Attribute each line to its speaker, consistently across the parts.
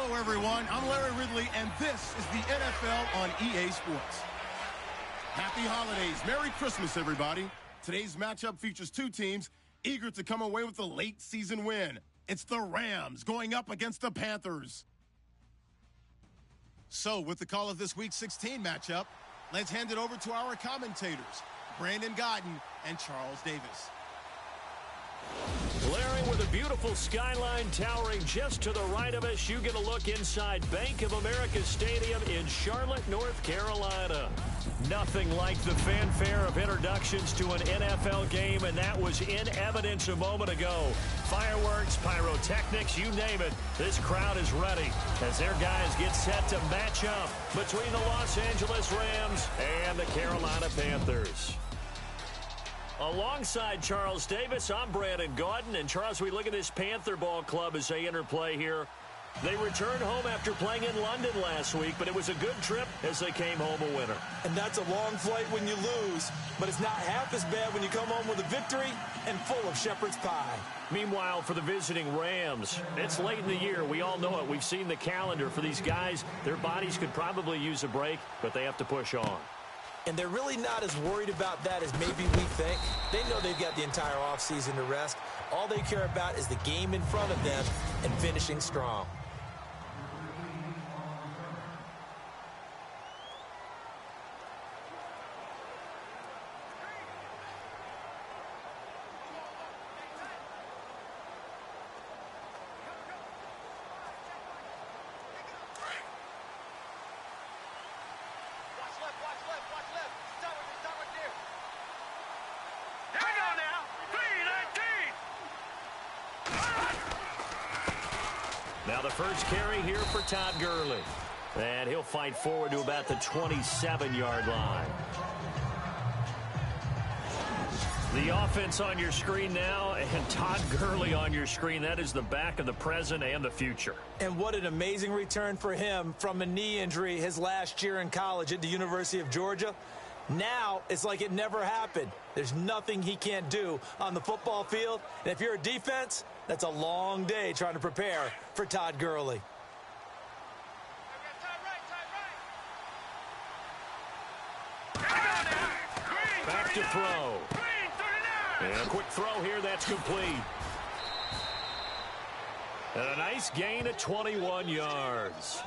Speaker 1: Hello, everyone. I'm Larry Ridley, and this is the NFL on EA Sports. Happy holidays. Merry Christmas, everybody. Today's matchup features two teams eager to come away with a late-season win. It's the Rams going up against the Panthers. So, with the call of this Week 16 matchup, let's hand it over to our commentators, Brandon Godden and Charles Davis.
Speaker 2: Larry, with a beautiful skyline towering just to the right of us, you get a look inside Bank of America Stadium in Charlotte, North Carolina. Nothing like the fanfare of introductions to an NFL game, and that was in evidence a moment ago. Fireworks, pyrotechnics, you name it. This crowd is ready as their guys get set to match up between the Los Angeles Rams and the Carolina Panthers. Alongside Charles Davis, I'm Brandon Gaudin. And Charles, we look at this Panther ball club as they interplay here. They returned home after playing in London last week, but it was a good trip as they came home a winner.
Speaker 3: And that's a long flight when you lose, but it's not half as bad when you come home with a victory and full of shepherd's pie.
Speaker 2: Meanwhile, for the visiting Rams, it's late in the year. We all know it. We've seen the calendar for these guys. Their bodies could probably use a break, but they have to push on.
Speaker 3: And they're really not as worried about that as maybe we think. They know they've got the entire offseason to rest. All they care about is the game in front of them and finishing strong.
Speaker 2: Now the first carry here for Todd Gurley. And he'll fight forward to about the 27-yard line. The offense on your screen now, and Todd Gurley on your screen. That is the back of the present and the future.
Speaker 3: And what an amazing return for him from a knee injury his last year in college at the University of Georgia. Now it's like it never happened. There's nothing he can't do on the football field. And if you're a defense, that's a long day trying to prepare for Todd Gurley.
Speaker 2: Back to throw. And a quick throw here, that's complete. And a nice gain of 21 yards.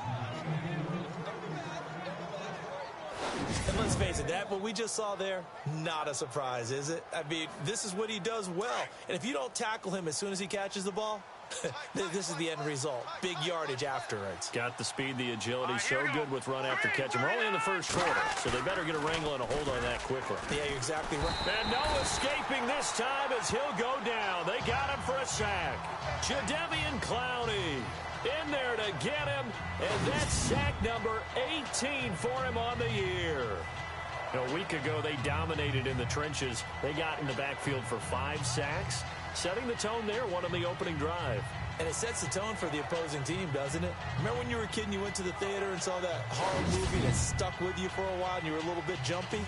Speaker 3: And let's face it, that what we just saw there, not a surprise, is it? I mean, this is what he does well. And if you don't tackle him as soon as he catches the ball, this is the end result. Big yardage afterwards.
Speaker 2: Got the speed, the agility, so good with run after catch. And we're only in the first quarter, so they better get a wrangle and a hold on that quickly.
Speaker 3: Yeah, you're exactly right.
Speaker 2: And no escaping this time as he'll go down. They got him for a sack. Jadeveon Clowney in there to get him, and that's sack number 18 for him on the year. A week ago, they dominated in the trenches. They got in the backfield for 5 sacks, setting the tone there, one on the opening drive.
Speaker 3: And it sets the tone for the opposing team, doesn't it? Remember when you were a kid and you went to the theater and saw that horror movie that stuck with you for a while and you were a little bit jumpy?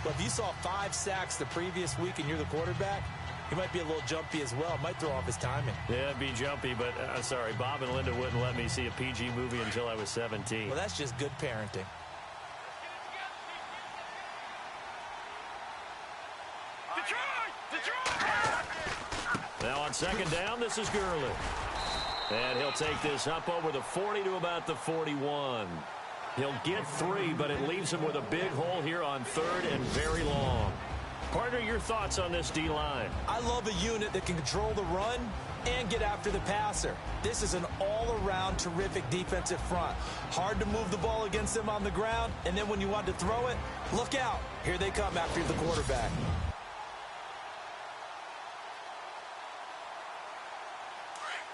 Speaker 3: Well, if you saw 5 sacks the previous week and you're the quarterback, he might be a little jumpy as well. Might throw off his timing.
Speaker 2: Yeah, it'd be jumpy, but sorry, Bob and Linda wouldn't let me see a PG movie until I was 17.
Speaker 3: Well, that's just good parenting.
Speaker 2: Now on second down, this is Gurley. And he'll take this up over the 40 to about the 41. He'll get 3, but it leaves him with a big hole here on third and very long. Partner, your thoughts on this D-line?
Speaker 3: I love a unit that can control the run and get after the passer. This is an all-around terrific defensive front. Hard to move the ball against them on the ground, and then when you want to throw it, look out. Here they come after the quarterback.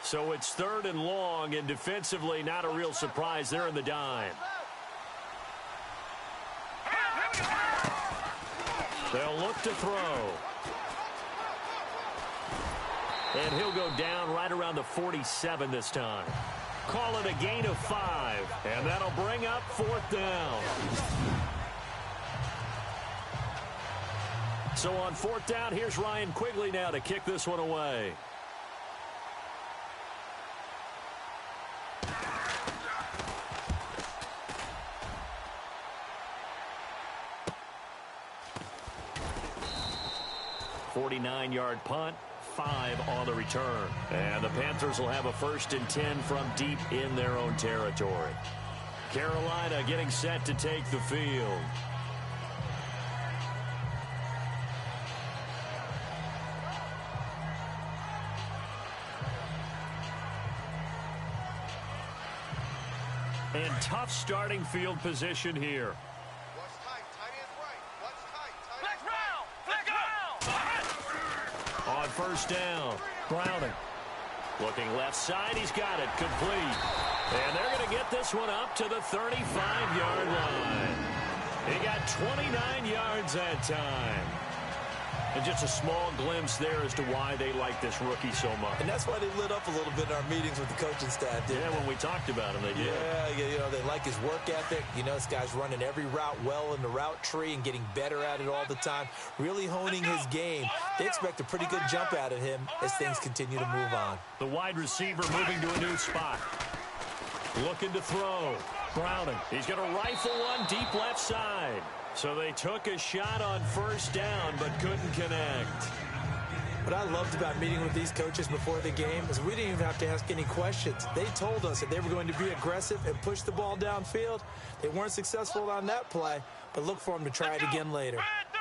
Speaker 2: So it's third and long, and defensively not a real surprise. They're in the dime. They'll look to throw. And he'll go down right around the 47 this time. Call it a gain of 5, and that'll bring up 4th down. So on 4th down, here's Ryan Quigley now to kick this one away. 49-yard punt, 5 on the return. And the Panthers will have a 1st and 10 from deep in their own territory. Carolina getting set to take the field. And tough starting field position here.
Speaker 4: Watch tight. Tight ends right. Watch tight.
Speaker 5: Flex round. Flex round.
Speaker 2: On 1st down, Browning. Looking left side. He's got it. Complete. And they're going to get this one up to the 35-yard line. He got 29 yards that time. And just a small glimpse there as to why they like this rookie so much.
Speaker 3: And that's why they lit up a little bit in our meetings with the coaching staff.
Speaker 2: Yeah, when we talked about him, they did.
Speaker 3: Yeah, they like his work ethic. This guy's running every route well in the route tree and getting better at it all the time, really honing his game. They expect a pretty good jump out of him as things continue to move on.
Speaker 2: The wide receiver moving to a new spot. Looking to throw. Browning. He's going to rifle one deep left side. So they took a shot on 1st down, but couldn't connect.
Speaker 3: What I loved about meeting with these coaches before the game is we didn't even have to ask any questions. They told us that they were going to be aggressive and push the ball downfield. They weren't successful on that play, but look for them to try it again later.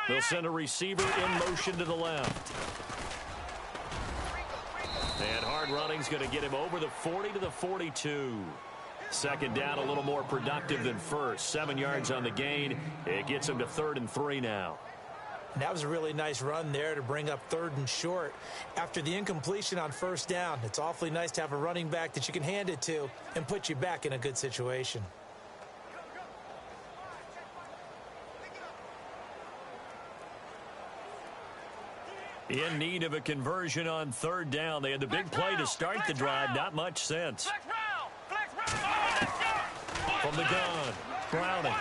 Speaker 2: They'll send a receiver in motion to the left. And hard running's going to get him over the 40 to the 42. 2nd down, a little more productive than 1st. 7 yards on the gain. It gets him to 3rd and 3 now.
Speaker 3: And that was a really nice run there to bring up 3rd and short. After the incompletion on 1st down, it's awfully nice to have a running back that you can hand it to and put you back in a good situation.
Speaker 2: In need of a conversion on 3rd down. They had the big play to start the drive. Not much sense. From the gun, Browning.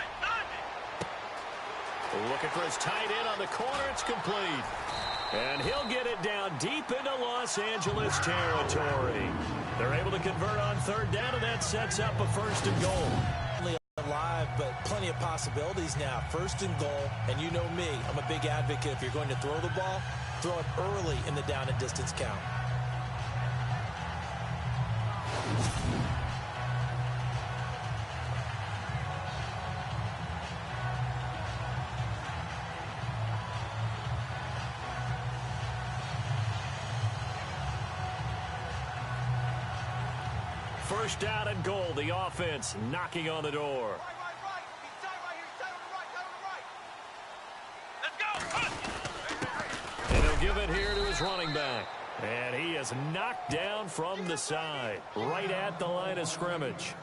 Speaker 2: Looking for his tight end on the corner. It's complete. And he'll get it down deep into Los Angeles territory. They're able to convert on 3rd down, and that sets up a 1st and goal.
Speaker 3: Only alive, but plenty of possibilities now. 1st and goal, and you know me. I'm a big advocate. If you're going to throw the ball, throw it early in the down and distance count.
Speaker 2: First down and goal. The offense knocking on the door. And he'll give it here to his running back. And he is knocked down from the side, right at the line of scrimmage.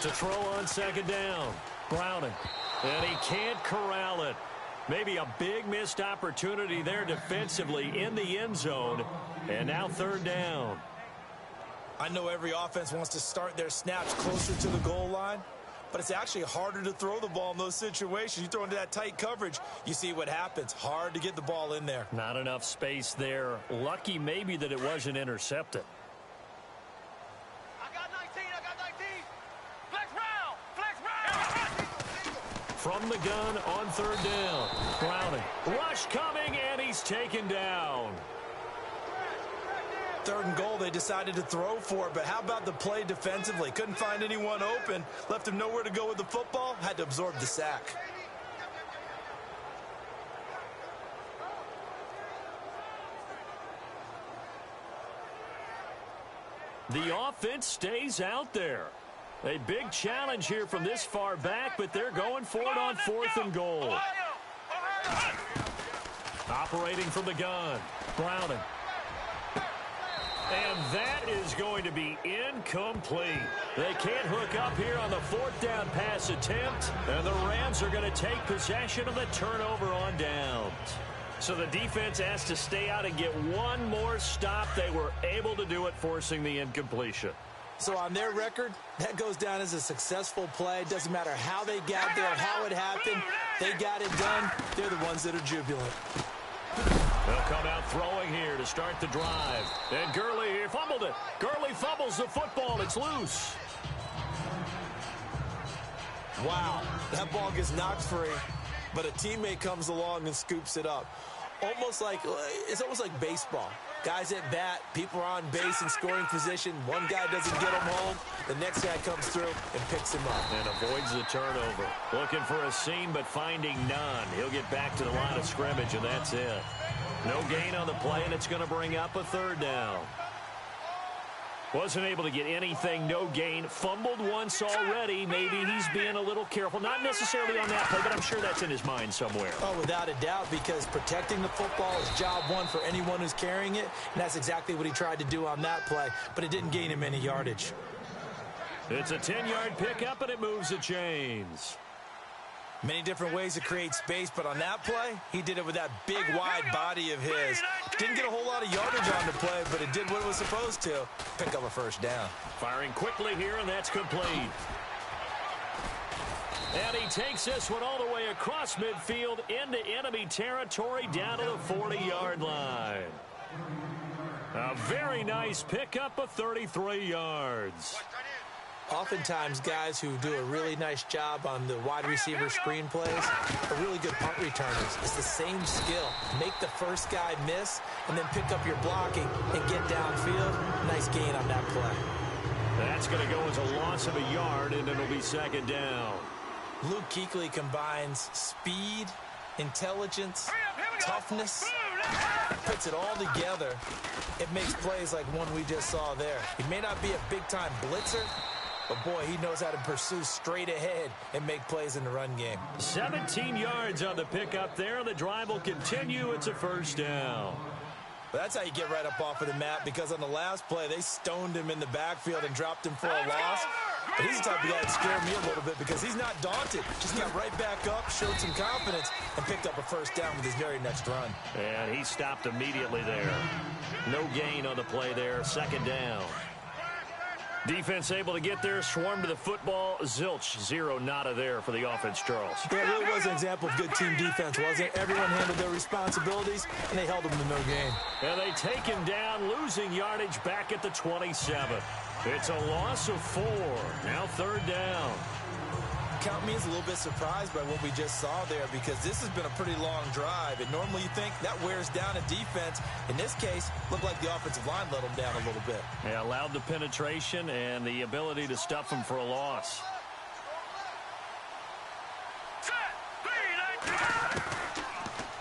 Speaker 2: To throw on 2nd down. Browning. And he can't corral it. Maybe a big missed opportunity there defensively in the end zone. And now 3rd down.
Speaker 3: I know every offense wants to start their snaps closer to the goal line, but it's actually harder to throw the ball in those situations. You throw into that tight coverage, you see what happens. Hard to get the ball in there.
Speaker 2: Not enough space there. Lucky maybe that it wasn't intercepted. From the gun on 3rd down. Browning. Rush coming, and he's taken down.
Speaker 3: 3rd and goal, they decided to throw for it, but how about the play defensively? Couldn't find anyone open. Left him nowhere to go with the football. Had to absorb the sack.
Speaker 2: The offense stays out there. A big challenge here from this far back, but they're going for it on 4th and goal. Operating from the gun, Browning. And that is going to be incomplete. They can't hook up here on the 4th down pass attempt, and the Rams are going to take possession of the turnover on downs. So the defense has to stay out and get one more stop. They were able to do it, forcing the incompletion.
Speaker 3: So on their record, that goes down as a successful play. Doesn't matter how they got there, how it happened. They got it done. They're the ones that are jubilant.
Speaker 2: They'll come out throwing here to start the drive. And Gurley here fumbled it. Gurley fumbles the football. It's loose.
Speaker 3: Wow, that ball gets knocked free, but a teammate comes along and scoops it up. It's almost like baseball. Guys at bat, people are on base in scoring position. One guy doesn't get him home. The next guy comes through and picks him up.
Speaker 2: And avoids the turnover. Looking for a seam, but finding none. He'll get back to the line of scrimmage, and that's it. No gain on the play, and it's going to bring up a third down. Wasn't able to get anything, no gain. Fumbled once already. Maybe he's being a little careful. Not necessarily on that play, but I'm sure that's in his mind somewhere.
Speaker 3: Oh, without a doubt, because protecting the football is job one for anyone who's carrying it, and that's exactly what he tried to do on that play, but it didn't gain him any yardage.
Speaker 2: It's a 10-yard pickup, and it moves the chains.
Speaker 3: Many different ways to create space, but on that play, he did it with that big, wide body of his. Didn't get a whole lot of yardage on the play, but it did what it was supposed to. Pick up a first down.
Speaker 2: Firing quickly here, and that's complete. And he takes this one all the way across midfield into enemy territory down to the 40-yard line. A very nice pickup of 33 yards.
Speaker 3: Oftentimes, guys who do a really nice job on the wide receiver screen plays are really good punt returners. It's the same skill. Make the first guy miss, and then pick up your blocking and get downfield. Nice gain on that play.
Speaker 2: That's going to go as a loss of a yard, and it'll be second down.
Speaker 3: Luke Kuechly combines speed, intelligence, toughness, puts it all together. It makes plays like one we just saw there. He may not be a big-time blitzer, but, boy, he knows how to pursue straight ahead and make plays in the run game.
Speaker 2: 17 yards on the pickup there. The drive will continue. It's a first down.
Speaker 3: But that's how you get right up off of the map, because on the last play, they stoned him in the backfield and dropped him for a loss. But he's the type of guy that scared me a little bit because he's not daunted. Just got right back up, showed some confidence, and picked up a first down with his very next run.
Speaker 2: And he stopped immediately there. No gain on the play there. Second down. Defense able to get there, swarm to the football. Zilch, zero, nada there for the offense, Charles.
Speaker 3: Yeah, it really was an example of good team defense, wasn't it? Everyone handled their responsibilities, and they held them to no gain.
Speaker 2: And they take him down, losing yardage back at the 27. It's a loss of 4. Now third down.
Speaker 3: Count me as a little bit surprised by what we just saw there, because this has been a pretty long drive, and normally you think that wears down a defense. In this case, looked like the offensive line let them down a little bit.
Speaker 2: Yeah, allowed the penetration and the ability to stuff them for a loss.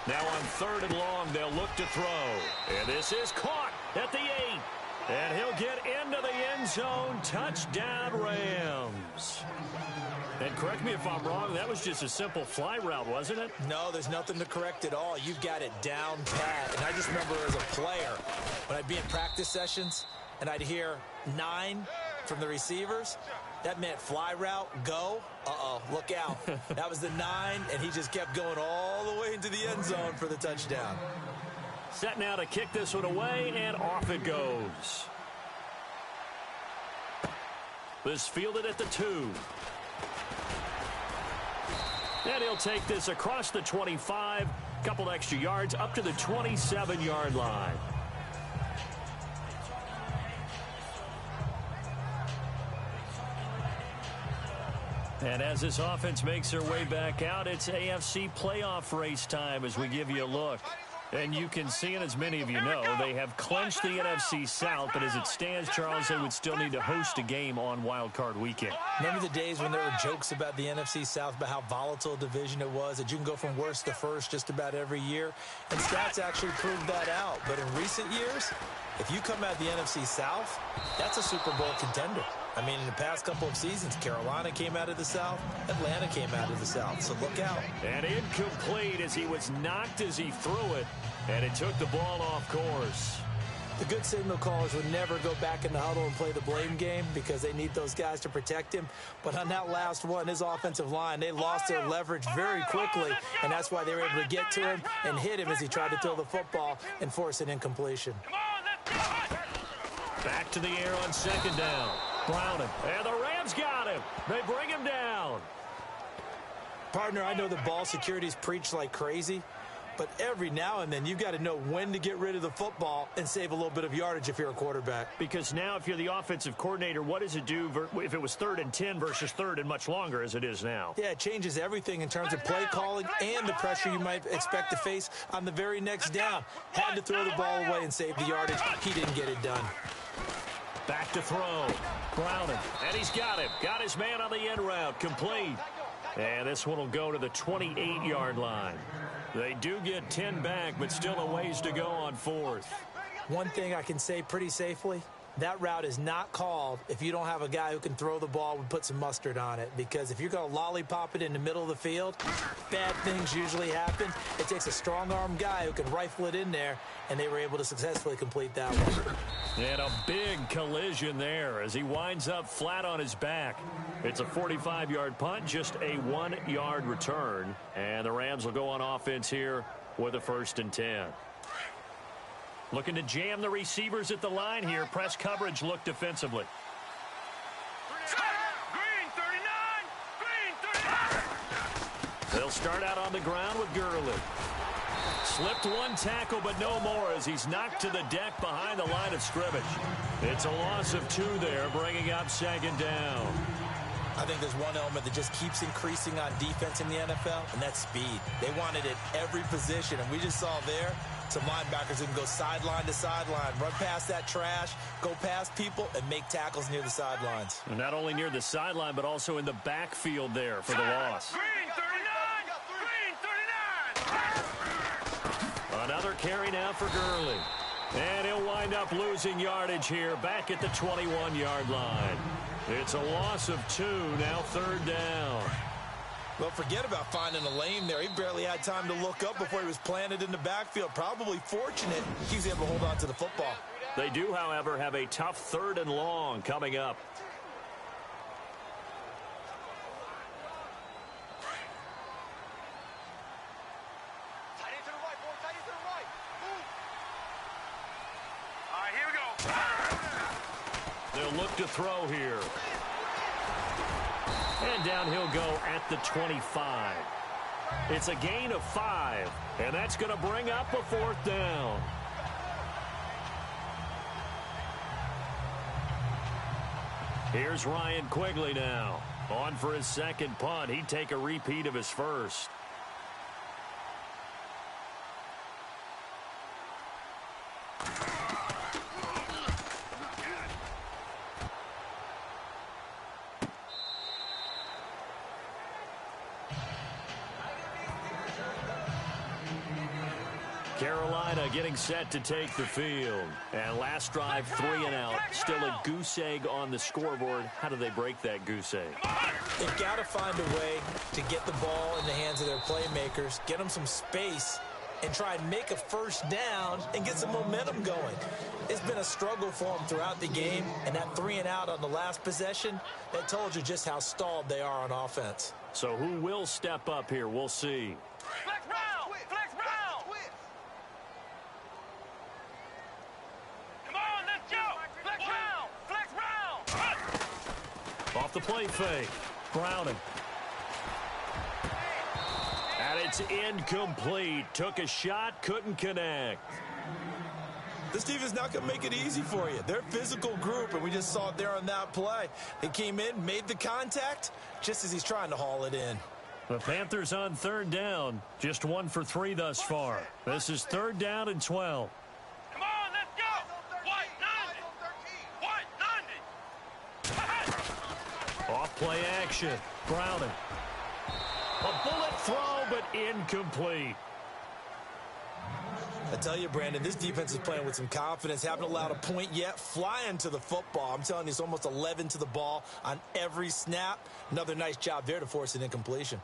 Speaker 2: Now on third and long, they'll look to throw. And this is caught at the 8. And he'll get into the end zone. Touchdown, Rams. And correct me if I'm wrong, that was just a simple fly route, wasn't it?
Speaker 3: No, there's nothing to correct at all. You've got it down pat. And I just remember as a player, when I'd be in practice sessions and I'd hear 9 from the receivers, that meant fly route, go. Uh-oh, look out. That was the 9, and he just kept going all the way into the end zone for the touchdown.
Speaker 2: Set now to kick this one away, and off it goes. This fielded at the 2. And he'll take this across the 25, couple extra yards up to the 27-yard line. And as this offense makes their way back out, it's AFC playoff race time as we give you a look. And you can see it, as many of you know, they have clinched the NFC South, but as it stands, Charles, they would still need to host a game on Wild Card Weekend.
Speaker 3: Remember the days when there were jokes about the NFC South, about how volatile a division it was, that you can go from worst to first just about every year? And stats actually proved that out. But in recent years, if you come out the NFC South, that's a Super Bowl contender. I mean, in the past couple of seasons, Carolina came out of the South, Atlanta came out of the South, so look out.
Speaker 2: And incomplete as he was knocked as he threw it, and it took the ball off course.
Speaker 3: The good signal callers would never go back in the huddle and play the blame game because they need those guys to protect him. But on that last one, his offensive line, they lost their leverage very quickly, and that's why they were able to get to him and hit him as he tried to throw the football and force an incompletion.
Speaker 2: Back to the air on second down. Brown him. And the Rams got him. They bring him down.
Speaker 3: Partner, I know the ball security is preached like crazy, but every now and then you've got to know when to get rid of the football and save a little bit of yardage if you're a quarterback.
Speaker 2: Because now if you're the offensive coordinator, what does it do if it was 3rd and 10 versus 3rd and much longer as it is now?
Speaker 3: Yeah, it changes everything in terms of play calling and the pressure you might expect to face on the very next down. Had to throw the ball away and save the yardage. He didn't get it done.
Speaker 2: Back to throw. Browning. And he's got him. Got his man on the end route. Complete. And this one will go to the 28-yard line. They do get 10 back, but still a ways to go on 4th.
Speaker 3: One thing I can say pretty safely, that route is not called if you don't have a guy who can throw the ball and put some mustard on it. Because if you're going to lollipop it in the middle of the field, bad things usually happen. It takes a strong-arm guy who can rifle it in there, and they were able to successfully complete that one.
Speaker 2: And a big collision there as he winds up flat on his back. It's a 45-yard punt, just a 1-yard return. And the Rams will go on offense here with a 1st and 10. Looking to jam the receivers at the line here. Press coverage look defensively.
Speaker 5: Green 39. Green 39.
Speaker 2: They'll start out on the ground with Gurley. Slipped one tackle, but no more as he's knocked to the deck behind the line of scrimmage. It's a loss of 2 there, bringing up 2nd down.
Speaker 3: I think there's one element that just keeps increasing on defense in the NFL, and that's speed. They want it at every position, and we just saw there some linebackers who can go sideline to sideline, run past that trash, go past people, and make tackles near the sidelines.
Speaker 2: And not only near the sideline, but also in the backfield there for the loss.
Speaker 5: Green 39. Green 39.
Speaker 2: Another carry now for Gurley. And he'll wind up losing yardage here back at the 21-yard line. It's a loss of 2, now 3rd down.
Speaker 3: Well, forget about finding a lane there. He barely had time to look up before he was planted in the backfield. Probably fortunate he was able to hold on to the football.
Speaker 2: They do, however, have a tough 3rd and long coming up.
Speaker 4: Tight end to the right, boy. Tight end to the right. Move.
Speaker 5: All right, here we go.
Speaker 2: They'll look to throw here. And down he'll go at the 25. It's a gain of 5, and that's going to bring up a 4th down. Here's Ryan Quigley now. On for his 2nd punt. He'd take a repeat of his 1st. Carolina getting set to take the field. And last drive, 3 and out. Still a goose egg on the scoreboard. How do they break that goose egg?
Speaker 3: They've got to find a way to get the ball in the hands of their playmakers, get them some space, and try and make a 1st down and get some momentum going. It's been a struggle for them throughout the game, and that 3 and out on the last possession, that told you just how stalled they are on offense.
Speaker 2: So who will step up here? We'll see.
Speaker 5: Flex round. Flex round. Come on, let's go. Flex round. Flex round.
Speaker 2: Off the play fake. Browning. And it's incomplete. Took a shot, couldn't connect.
Speaker 3: This team is not going to make it easy for you. They're a physical group, and we just saw it there on that play. They came in, made the contact, just as he's trying to haul it in.
Speaker 2: The Panthers on 3rd down. Just 1 for 3 thus far. This is 3rd down and 12.
Speaker 5: Come on, let's go. White 90. White 90.
Speaker 2: Off play action. Browning. A bullet throw, but incomplete.
Speaker 3: I tell you, Brandon, this defense is playing with some confidence. Haven't allowed a point yet. Flying to the football. I'm telling you, it's almost 11 to the ball on every snap. Another nice job there to force an incompletion.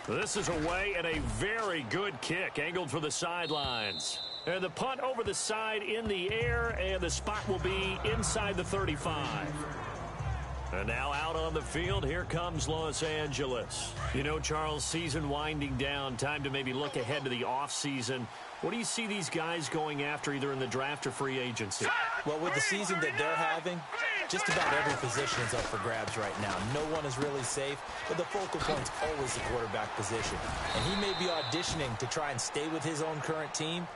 Speaker 2: This is away and a very good kick angled for the sidelines. And the punt over the side in the air, and the spot will be inside the 35. And now out on the field, here comes Los Angeles. You know, Charles, season winding down, time to maybe look ahead to the offseason. What do you see these guys going after either in the draft or free agency?
Speaker 3: Well, with the season that they're having, just about every position is up for grabs right now. No one is really safe, but the focal point's always the quarterback position. And he may be auditioning to try and stay with his own current team.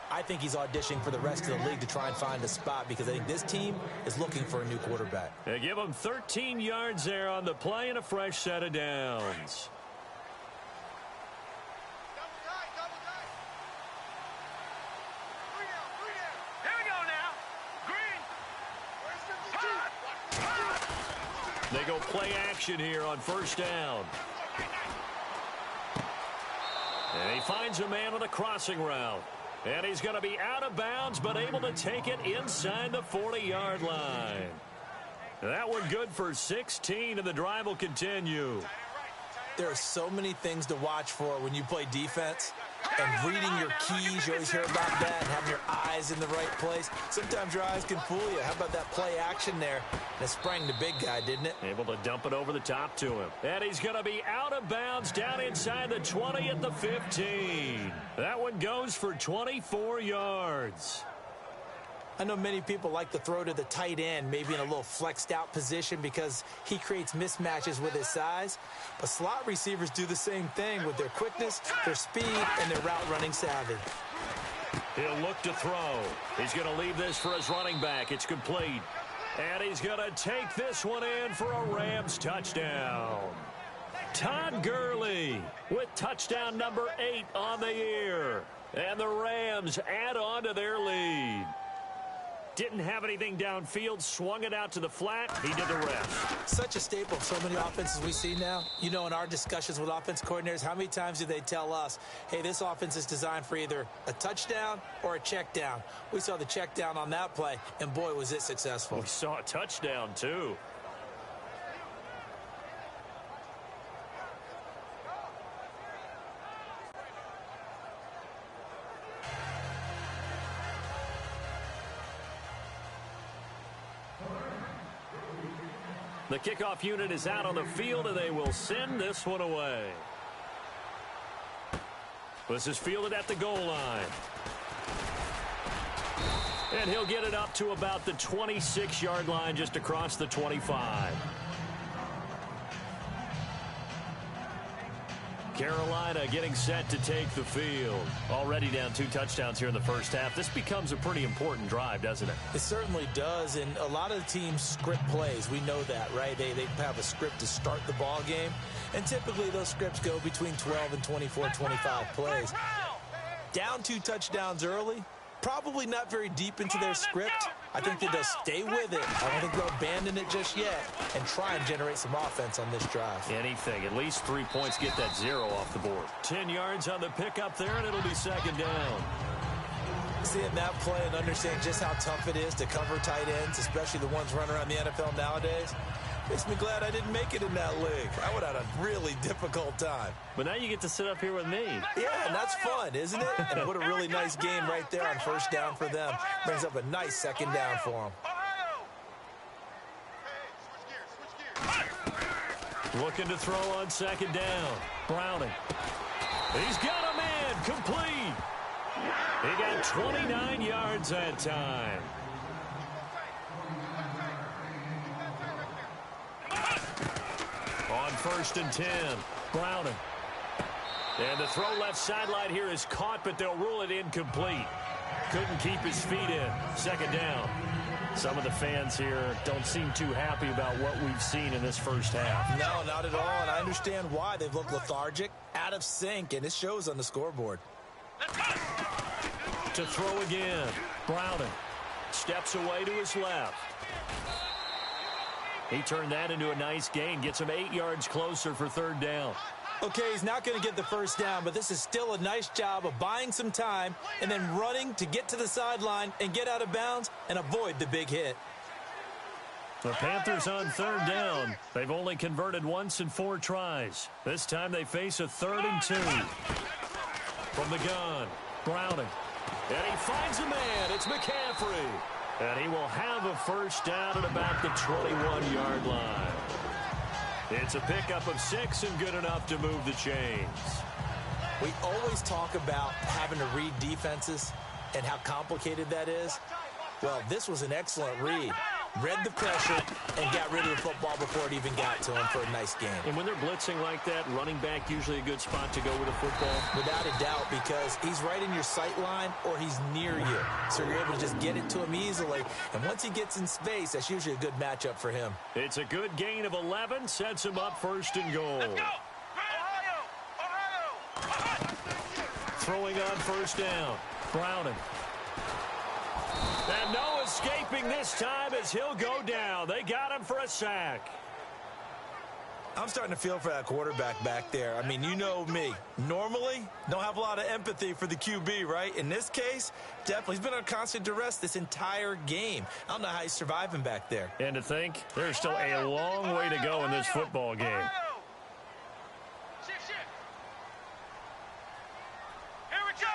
Speaker 3: I think he's auditioning for the rest of the league to try and find a spot because I think this team is looking for a new quarterback.
Speaker 2: They give him 13 yards there on the play and a fresh set of downs.
Speaker 5: Here we go now. Green.
Speaker 2: They go play action here on first down. And he finds a man on a crossing route. And he's going to be out of bounds, but able to take it inside the 40-yard line. That one good for 16, and the drive will continue.
Speaker 3: There are so many things to watch for when you play defense. And reading your keys, you always hear about that, and having your eyes in the right place. Sometimes your eyes can fool you. How about that play action there? And it sprang the big guy, didn't it?
Speaker 2: Able to dump it over the top to him. And he's going to be out of bounds down inside the 20 at the 15. That one goes for 24 yards.
Speaker 3: I know many people like to throw to the tight end, maybe in a little flexed out position because he creates mismatches with his size. But slot receivers do the same thing with their quickness, their speed, and their route running savvy.
Speaker 2: He'll look to throw. He's going to leave this for his running back. It's complete. And he's going to take this one in for a Rams touchdown. Todd Gurley with touchdown number 8 on the year. And the Rams add on to their lead. Didn't have anything downfield, swung it out to the flat. He did the rest.
Speaker 3: Such a staple of so many offenses we see now. You know, in our discussions with offense coordinators, how many times do they tell us, hey, this offense is designed for either a touchdown or a check down? We saw the check down on that play, and boy, was it successful.
Speaker 2: We saw a touchdown, too. The kickoff unit is out on the field, and they will send this one away. This is fielded at the goal line. And he'll get it up to about the 26-yard line, just across the 25. Carolina getting set to take the field. Already down 2 touchdowns here in the first half. This becomes a pretty important drive, doesn't it?
Speaker 3: It certainly does, and a lot of the teams script plays. We know that, right? They have a script to start the ball game, and typically those scripts go between 12 and 24, 25 plays. Down 2 touchdowns early, probably not very deep into their script. I think that they'll stay with it. I don't think they'll abandon it just yet and try and generate some offense on this drive.
Speaker 2: Anything. At least 3 points, get that 0 off the board. 10 yards on the pickup there, and it'll be second down.
Speaker 3: Seeing that play and understanding just how tough it is to cover tight ends, especially the ones running around the NFL nowadays, makes me glad I didn't make it in that league. I would have had a really difficult time.
Speaker 2: But now you get to sit up here with me.
Speaker 3: Yeah, and that's fun, isn't it? And what a really nice game right there on first down for them. Brings up a nice second down for them.
Speaker 2: Looking to throw on second down. Browning. He's got a man. Complete. He got 29 yards that time. On first and 10, Browning. And the throw left sideline here is caught, but they'll rule it incomplete. Couldn't keep his feet in. Second down. Some of the fans here don't seem too happy about what we've seen in this first half.
Speaker 3: No, not at all, and I understand why. They've looked lethargic, out of sync, and it shows on the scoreboard.
Speaker 2: To throw again, Browning steps away to his left. He turned that into a nice gain, gets him 8 yards closer for third down.
Speaker 3: Okay, he's not going to get the first down, but this is still a nice job of buying some time and then running to get to the sideline and get out of bounds and avoid the big hit.
Speaker 2: The Panthers on third down. They've only converted once in 4 tries. This time they face a 3rd and 2. From the gun, Browning. And he finds a man. It's McCaffrey. And he will have a first down at about the 21-yard line. It's a pickup of 6 and good enough to move the chains.
Speaker 3: We always talk about having to read defenses and how complicated that is. Well, this was an excellent read. Read the pressure and got rid of the football before it even got to him for a nice game.
Speaker 2: And when they're blitzing like that, running back usually a good spot to go with a football?
Speaker 3: Without a doubt, because he's right in your sight line or he's near you. So you're able to just get it to him easily. And once he gets in space, that's usually a good matchup for him.
Speaker 2: It's a good gain of 11, sets him up first and goal.
Speaker 5: Let's go. Ohio.
Speaker 2: Throwing on first down. Browning. And no escaping this time as he'll go down. They got him for a sack.
Speaker 3: I'm starting to feel for that quarterback back there. I mean, you know me. Normally, don't have a lot of empathy for the QB, right? In this case, definitely. He's been under constant duress this entire game. I don't know how he's surviving back there.
Speaker 2: And to think, there's still a long way to go in this football game.
Speaker 5: Shift. Here we go.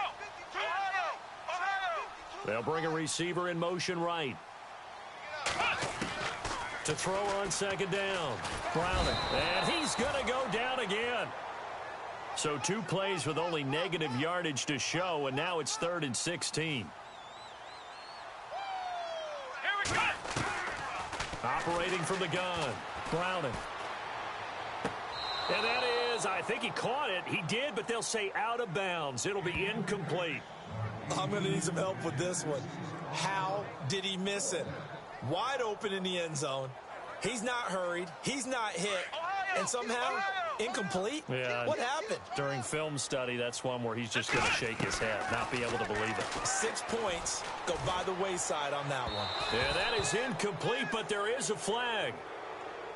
Speaker 5: Ohio.
Speaker 2: They'll bring a receiver in motion right. To throw on second down. Browning. And he's going to go down again. So 2 plays with only negative yardage to show, and now it's 3rd and 16.
Speaker 5: Here we go.
Speaker 2: Operating from the gun. Browning. And that is, I think he caught it. He did, but they'll say out of bounds. It'll be incomplete.
Speaker 3: I'm going to need some help with this one. How did he miss it? Wide open in the end zone. He's not hurried. He's not hit. And somehow, incomplete?
Speaker 2: Yeah.
Speaker 3: What happened?
Speaker 2: During film study, that's one where he's just going to shake his head, not be able to believe it.
Speaker 3: 6 points go by the wayside on that one.
Speaker 2: Yeah, that is incomplete, but there is a flag.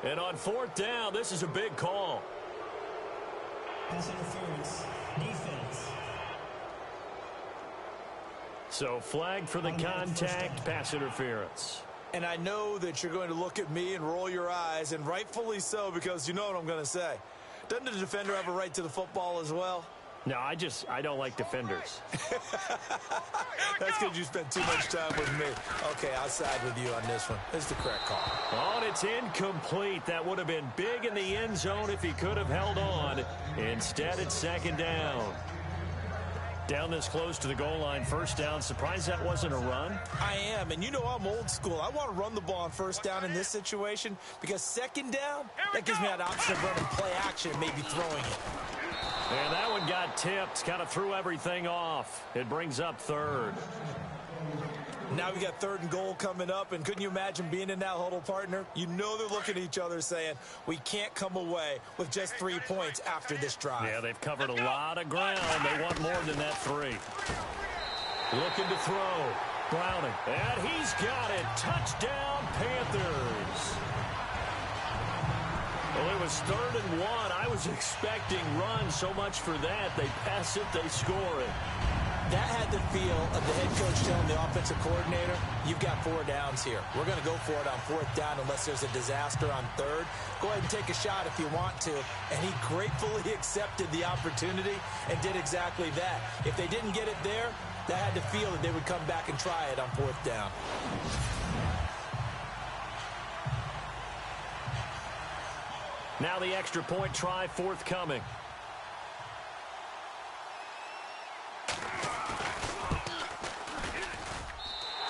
Speaker 2: And on 4th down, this is a big call.
Speaker 6: Pass interference. Defense.
Speaker 2: So flag for the contact, pass interference.
Speaker 3: And I know that you're going to look at me and roll your eyes, and rightfully so, because you know what I'm going to say. Doesn't the defender have a right to the football as well?
Speaker 2: No, I don't like defenders.
Speaker 3: That's because you spent too much time with me. Okay, I'll side with you on this one. It's the correct call.
Speaker 2: Oh, and it's incomplete. That would have been big in the end zone if he could have held on. Instead, it's 2nd down. Down this close to the goal line, first down. Surprised that wasn't a run?
Speaker 3: I am, and you know I'm old school. I want to run the ball on first down in this situation because 2nd down, that gives me that option of running play action and maybe throwing it.
Speaker 2: And that one got tipped, kind of threw everything off. It brings up 3rd.
Speaker 3: Now we got 3rd and goal coming up, and couldn't you imagine being in that huddle, partner? You know they're looking at each other saying, we can't come away with just 3 points after this drive.
Speaker 2: Yeah, they've covered a lot of ground. They want more than that 3. Looking to throw. Browning. And he's got it. Touchdown, Panthers. Well, it was 3rd and 1. I was expecting runs. So much for that. They pass it, they score it.
Speaker 3: That had the feel of the head coach telling the offensive coordinator, you've got 4 downs here. We're going to go for it on 4th down unless there's a disaster on 3rd. Go ahead and take a shot if you want to. And he gratefully accepted the opportunity and did exactly that. If they didn't get it there, that had the feel that they would come back and try it on 4th down.
Speaker 2: Now the extra point try forthcoming.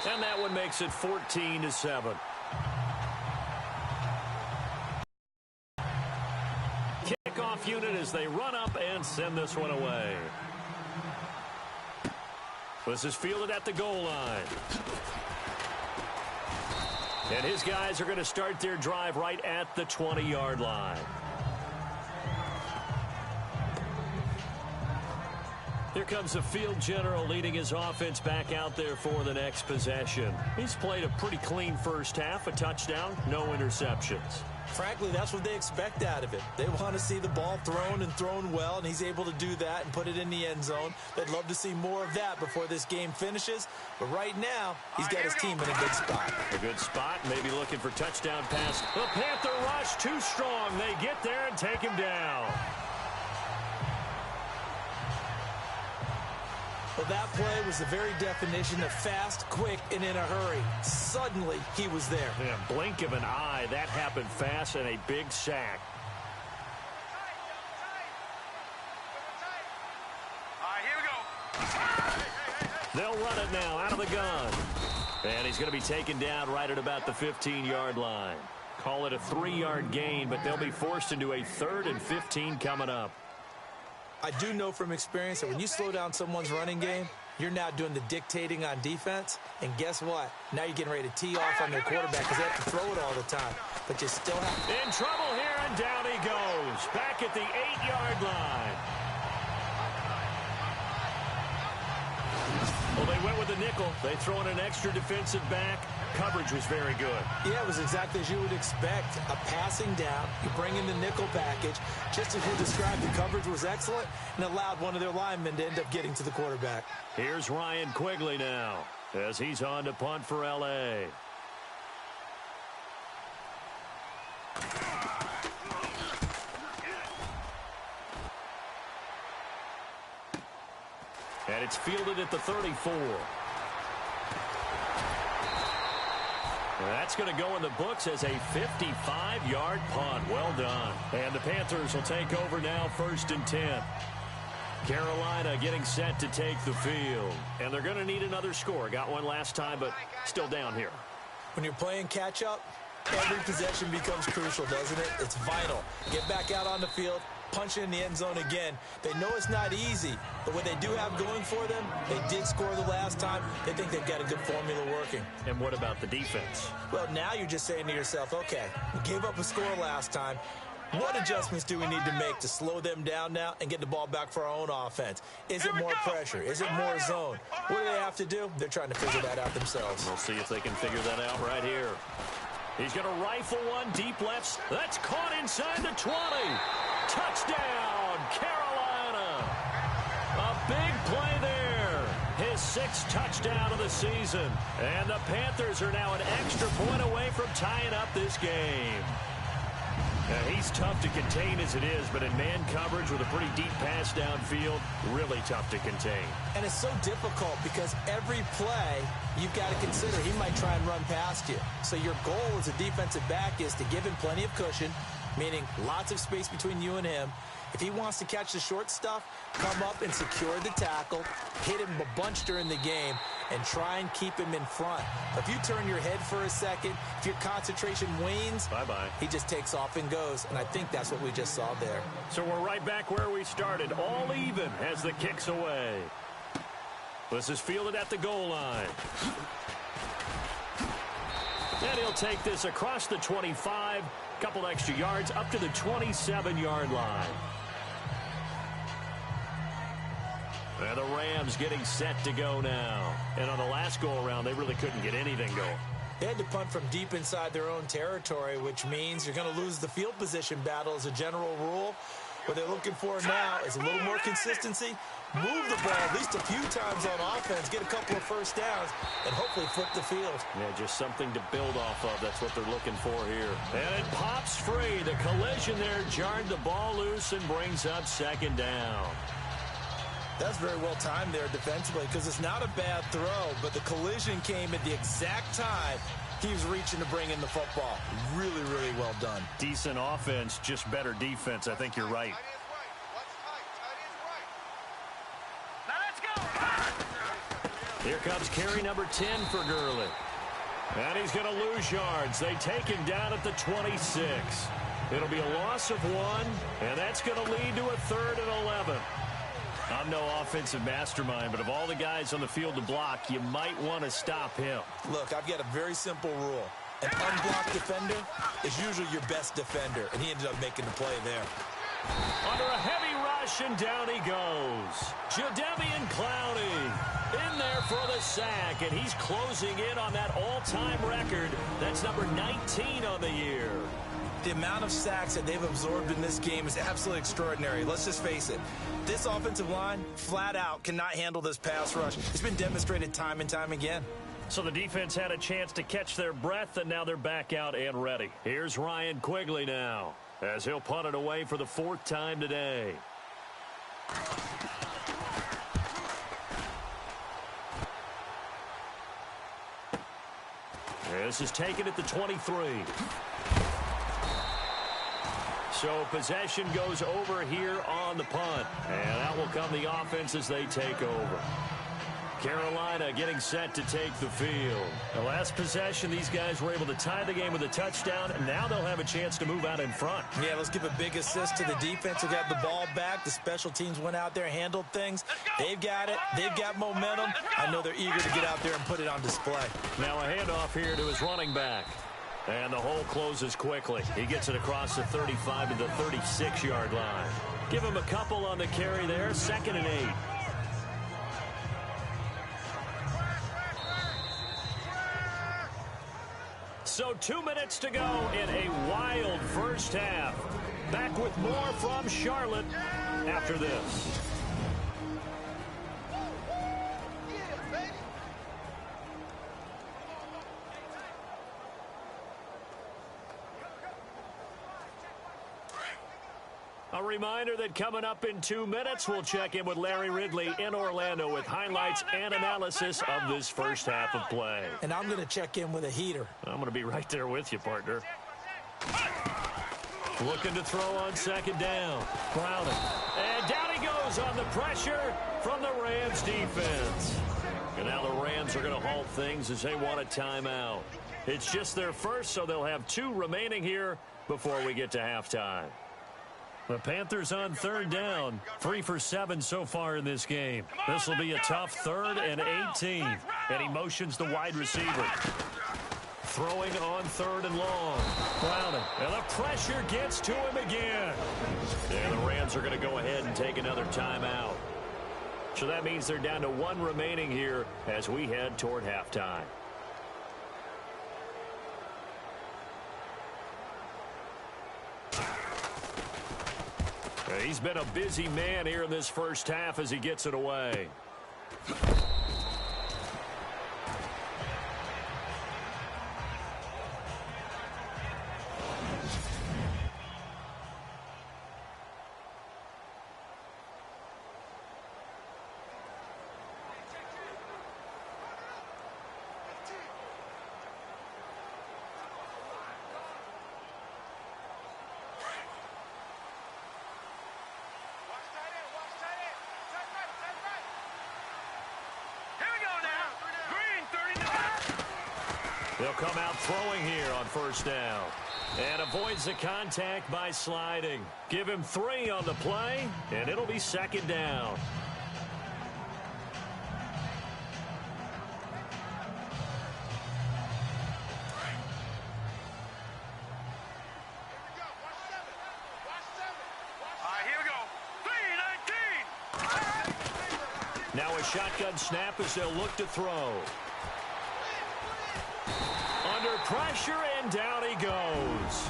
Speaker 2: And that one makes it 14-7. Kickoff unit as they run up and send this one away. This is fielded at the goal line. And his guys are going to start their drive right at the 20-yard line. Here comes the field general leading his offense back out there for the next possession. He's played a pretty clean first half, a touchdown, no interceptions.
Speaker 3: Frankly, that's what they expect out of it. They want to see the ball thrown and thrown well, and he's able to do that and put it in the end zone. They'd love to see more of that before this game finishes. But right now, he's got his team in a good spot.
Speaker 2: A good spot, maybe looking for touchdown pass. The Panther rush too strong. They get there and take him down.
Speaker 3: Well, that play was the very definition of fast, quick, and in a hurry. Suddenly, he was there.
Speaker 2: Yeah, blink of an eye, that happened fast and a big sack.
Speaker 5: All right, here we go.
Speaker 2: They'll run it now out of the gun. And he's going to be taken down right at about the 15-yard line. Call it a 3-yard gain, but they'll be forced into a 3rd and 15 coming up.
Speaker 3: I do know from experience that when you slow down someone's running game, you're now doing the dictating on defense. And guess what? Now you're getting ready to tee off on their quarterback because they have to throw it all the time. But you still have...
Speaker 2: In trouble here, and down he goes. Back at the 8-yard line. Well, they went with the nickel. They throw in an extra defensive back. Coverage was very good.
Speaker 3: Yeah, it was exactly as you would expect. A passing down, you bring in the nickel package. Just as you described, the coverage was excellent and allowed one of their linemen to end up getting to the quarterback.
Speaker 2: Here's Ryan Quigley now as he's on to punt for L.A. And it's fielded at the 34. That's going to go in the books as a 55-yard punt. Well done. And the Panthers will take over now, 1st and 10. Carolina getting set to take the field. And they're going to need another score. Got one last time, but still down here.
Speaker 3: When you're playing catch-up, every possession becomes crucial, doesn't it? It's vital. Get back out on the field, punch it in the end zone again. They know it's not easy, but what they do have going for them, they did score the last time. They think they've got a good formula working.
Speaker 2: And what about the defense?
Speaker 3: Well, now you're just saying to yourself, okay, we gave up a score last time. What adjustments do we need to make to slow them down now and get the ball back for our own offense? Is it more pressure? Is it more zone? What do they have to do? They're trying to figure that out themselves.
Speaker 2: We'll see if they can figure that out right here. He's going to rifle one deep left. That's caught inside the 20. Touchdown, Carolina. A big play there. His 6th touchdown of the season. And the Panthers are now an extra point away from tying up this game. Now, he's tough to contain as it is, but in man coverage with a pretty deep pass downfield, really tough to contain.
Speaker 3: And it's so difficult because every play you've got to consider he might try and run past you. So your goal as a defensive back is to give him plenty of cushion, meaning lots of space between you and him. If he wants to catch the short stuff, come up and secure the tackle, hit him a bunch during the game, and try and keep him in front. If you turn your head for a second, if your concentration wanes,
Speaker 2: bye-bye.
Speaker 3: He just takes off and goes, and I think that's what we just saw there.
Speaker 2: So we're right back where we started, all even as the kick's away. This is fielded at the goal line. And he'll take this across the 25, couple extra yards up to the 27-yard line. And the Rams getting set to go now. And on the last go-around, they really couldn't get anything going.
Speaker 3: They had to punt from deep inside their own territory, which means you're going to lose the field position battle as a general rule. What they're looking for now is a little more consistency, move the ball at least a few times on offense, get a couple of first downs, and hopefully flip the field.
Speaker 2: Yeah, just something to build off of. That's what they're looking for here. And it pops free. The collision there jarred the ball loose and brings up 2nd down.
Speaker 3: That's very well timed there defensively because it's not a bad throw, but the collision came at the exact time he was reaching to bring in the football. Really, really well done.
Speaker 2: Decent offense, just better defense. I think you're right.
Speaker 5: Now let's go.
Speaker 2: Here comes carry number 10 for Gurley. And he's going to lose yards. They take him down at the 26. It'll be a loss of 1, and that's going to lead to a 3rd and 11. I'm no offensive mastermind, but of all the guys on the field to block, you might want to stop him.
Speaker 3: Look, I've got a very simple rule. An unblocked defender is usually your best defender, and he ended up making the play there.
Speaker 2: Under a heavy rush, and down he goes. Jadeveon Clowney in there for the sack, and he's closing in on that all-time record. That's number 19 on the year.
Speaker 3: The amount of sacks that they've absorbed in this game is absolutely extraordinary. Let's just face it. This offensive line, flat out, cannot handle this pass rush. It's been demonstrated time and time again.
Speaker 2: So the defense had a chance to catch their breath, and now they're back out and ready. Here's Ryan Quigley now, as he'll punt it away for the 4th time today. This is taken at the 23. So possession goes over here on the punt. And out will come the offense as they take over. Carolina getting set to take the field. The last possession, these guys were able to tie the game with a touchdown, and now they'll have a chance to move out in front.
Speaker 3: Yeah, let's give a big assist to the defense who got the ball back. The special teams went out there, handled things. They've got it. They've got momentum. I know they're eager to get out there and put it on display.
Speaker 2: Now a handoff here to his running back. And the hole closes quickly. He gets it across the 35 to the 36-yard line. Give him a couple on the carry there. 2nd and 8. So 2 minutes to go in a wild first half. Back with more from Charlotte after this. A reminder that coming up in 2 minutes, we'll check in with Larry Ridley in Orlando with highlights and analysis of this first half of play.
Speaker 3: And I'm going to check in with a heater.
Speaker 2: I'm going to be right there with you, partner. Looking to throw on 2nd down. Browning. And down he goes on the pressure from the Rams defense. And now the Rams are going to halt things as they want a timeout. It's just their first, so they'll have 2 remaining here before we get to halftime. The Panthers on 3rd down. 3 for 7 so far in this game. This will be a tough 3rd and 18. And he motions the wide receiver. Throwing on 3rd and long. Browning. And the pressure gets to him again. And the Rams are going to go ahead and take another timeout. So that means they're down to 1 remaining here as we head toward halftime. He's been a busy man here in this first half as he gets it away. They'll come out throwing here on 1st down. And avoids the contact by sliding. Give him 3 on the play, and it'll be 2nd down.
Speaker 5: Here we go. 3-19.
Speaker 2: Now a shotgun snap as they'll look to throw. Under pressure, and down he goes.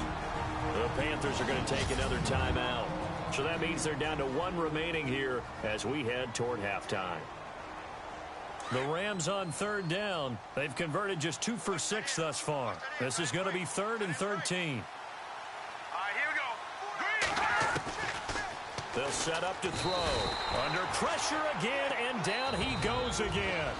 Speaker 2: The Panthers are going to take another timeout. So that means they're down to 1 remaining here as we head toward halftime. The Rams on 3rd down. They've converted just 2 for 6 thus far. This is going to be 3rd and 13.
Speaker 5: Here we go.
Speaker 2: They'll set up to throw. Under pressure again, and down he goes again.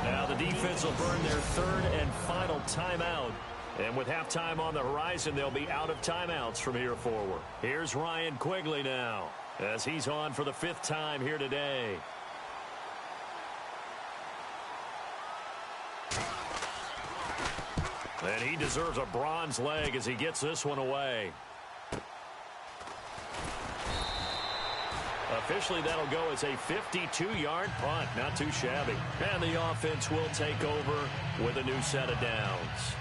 Speaker 2: Now the defense will burn their 3rd and final timeout. And with halftime on the horizon, they'll be out of timeouts from here forward. Here's Ryan Quigley now as he's on for the 5th time here today. And he deserves a bronze leg as he gets this one away. Officially, that'll go as a 52-yard punt. Not too shabby. And the offense will take over with a new set of downs.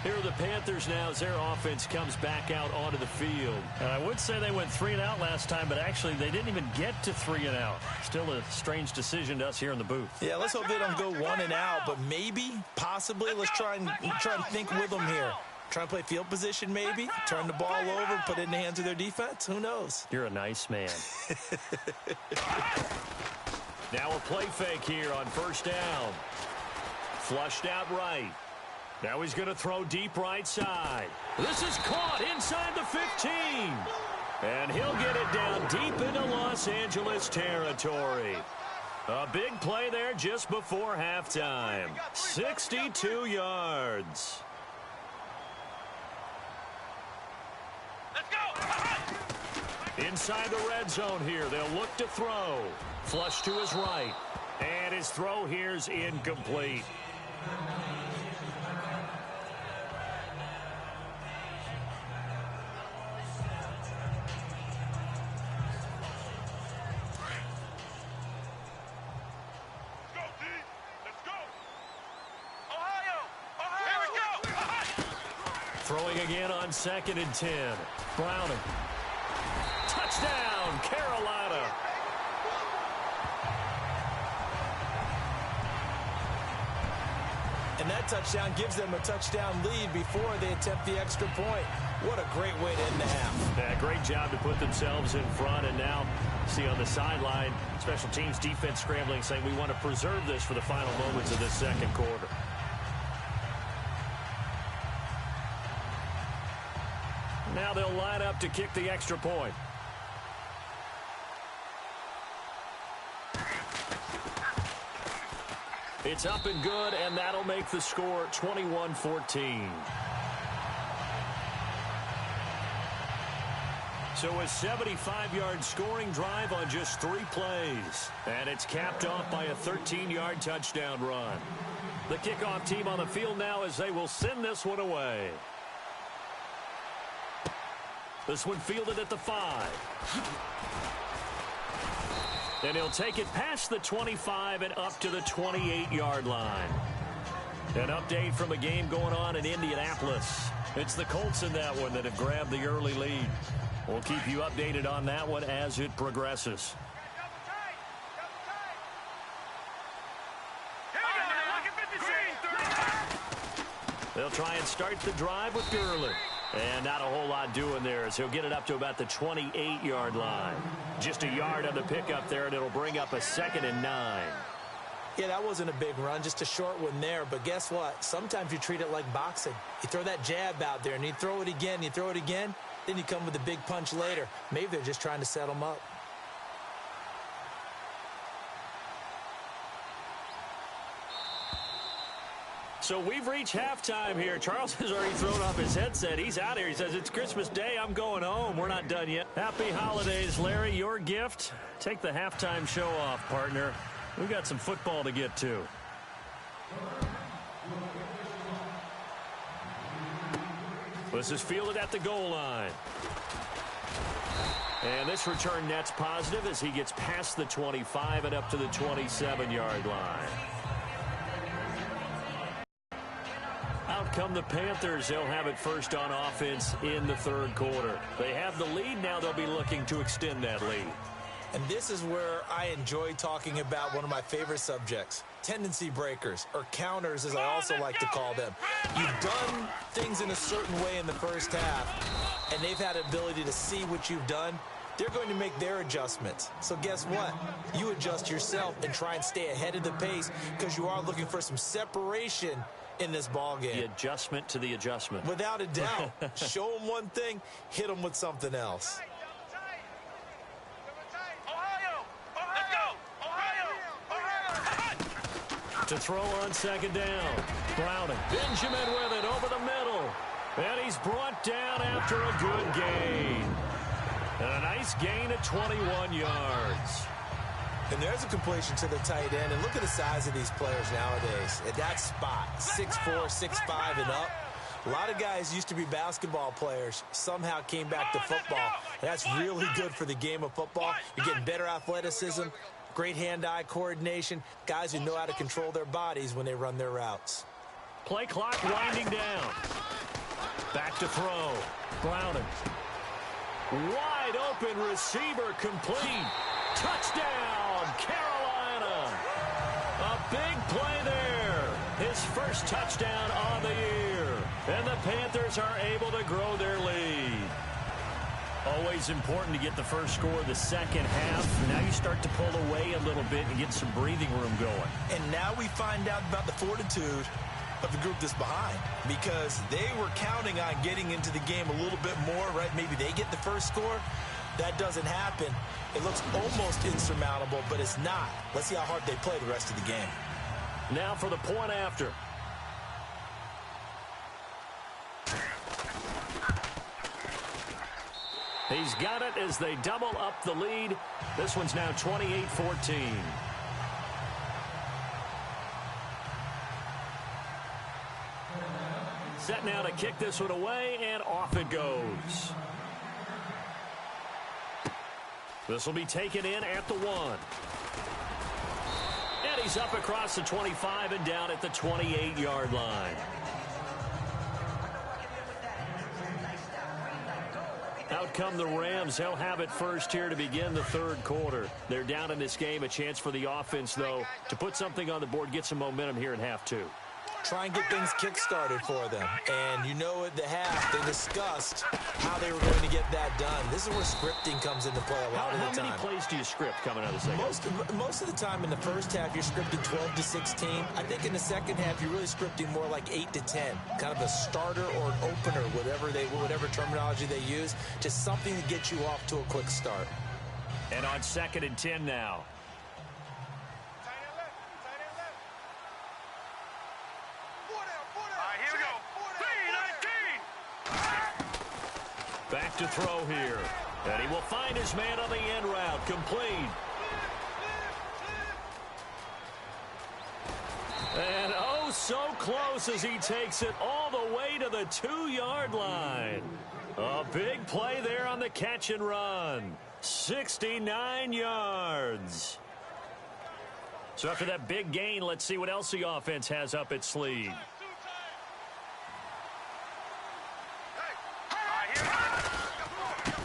Speaker 2: Here are the Panthers now as their offense comes back out onto the field.
Speaker 7: And I would say they went 3 and out last time, but actually they didn't even get to 3 and out. Still a strange decision to us here in the booth.
Speaker 3: Yeah, let's hope they don't go 1 and out, but maybe, possibly, let's try and think with them here. Try and play field position maybe, turn the ball over, put it in the hands of their defense. Who knows?
Speaker 7: You're a nice man.
Speaker 2: Now a play fake here on 1st down. Flushed out right. Now he's going to throw deep right side. This is caught inside the 15. And he'll get it down deep into Los Angeles territory. A big play there just before halftime. 62 yards.
Speaker 5: Let's go.
Speaker 2: Inside the red zone here. They'll look to throw. Flush to his right. And his throw here's incomplete. Throwing again on 2nd and 10. Browning. Touchdown, Carolina.
Speaker 3: And that touchdown gives them a touchdown lead before they attempt the extra point. What a great way to end the half.
Speaker 2: Yeah, great job to put themselves in front. And now, see on the sideline, special teams defense scrambling, saying we want to preserve this for the final moments of this second quarter. Now they'll line up to kick the extra point. It's up and good, and that'll make the score 21-14. So a 75-yard scoring drive on just 3 plays. And it's capped off by a 13-yard touchdown run. The kickoff team on the field now as they will send this one away. This one fielded at the 5. And he'll take it past the 25 and up to the 28-yard line. An update from a game going on in Indianapolis. It's the Colts in that one that have grabbed the early lead. We'll keep you updated on that one as it progresses. They'll try and start the drive with Gurley. And not a whole lot doing there as he'll get it up to about the 28-yard line. Just a yard on the pickup there, and it'll bring up a 2nd and 9.
Speaker 3: Yeah, that wasn't a big run, just a short one there. But guess what? Sometimes you treat it like boxing. You throw that jab out there, and you throw it again, then you come with a big punch later. Maybe they're just trying to set them up.
Speaker 2: So we've reached halftime here. Charles has already thrown off his headset. He's out here. He says, it's Christmas Day. I'm going home. We're not done yet. Happy holidays, Larry. Your gift. Take the halftime show off, partner. We've got some football to get to. This is fielded at the goal line. And this return net's positive as he gets past the 25 and up to the 27-yard line. Out come the Panthers. They'll have it first on offense in the third quarter. They have the lead. Now they'll be looking to extend that lead.
Speaker 3: And this is where I enjoy talking about one of my favorite subjects, tendency breakers, or counters as I also like to call them. You've done things in a certain way in the first half, and they've had an ability to see what you've done. They're going to make their adjustments. So guess what? You adjust yourself and try and stay ahead of the pace because you are looking for some separation in this ball game.
Speaker 2: The adjustment to the adjustment.
Speaker 3: Without a doubt. Show them one thing, hit them with something else.
Speaker 2: To throw on second down. Browning. Benjamin with it over the middle. And he's brought down after a good gain. And a nice gain of 21 yards.
Speaker 3: And there's a completion to the tight end. And look at the size of these players nowadays. At that spot, 6'4", 6'5", and up. A lot of guys used to be basketball players, somehow came back to football. And that's really good for the game of football. You're getting better athleticism, great hand-eye coordination, guys who know how to control their bodies when they run their routes.
Speaker 2: Play clock winding down. Back to throw. Browning. Wide open receiver complete. Touchdown, Carolina. A big play there. His first touchdown on the year. And the Panthers are able to grow their lead. Always important to get the first score of the second half. Now you start to pull away a little bit and get some breathing room going.
Speaker 3: And now we find out about the fortitude of the group that's behind because they were counting on getting into the game a little bit more, right? Maybe they get the first score. That doesn't happen. It looks almost insurmountable, but it's not. Let's see how hard they play the rest of the game.
Speaker 2: Now for the point after. He's got it as they double up the lead. This one's now 28-14. Set now to kick this one away, and off it goes. This will be taken in at the 1. And he's up across the 25 and down at the 28-yard line. Out come the Rams. They'll have it first here to begin the third quarter. They're down in this game. A chance for the offense, though, to put something on the board, get some momentum here in half 2.
Speaker 3: Try and get things kick-started for them. And you know at the half, they discussed how they were going to get that done. This is where scripting comes into play a lot of the time.
Speaker 2: How many plays do you script coming out of the second?
Speaker 3: Most of the time in the first half, you're scripting 12 to 16. I think in the second half, you're really scripting more like 8 to 10. Kind of a starter or an opener, whatever terminology they use. Just something to get you off to a quick start.
Speaker 2: And on 2nd and 10 now. Back to throw here. And he will find his man on the end route. Complete. And oh, so close as he takes it all the way to the 2-yard line. A big play there on the catch and run. 69 yards. So after that big gain, let's see what else the offense has up its sleeve.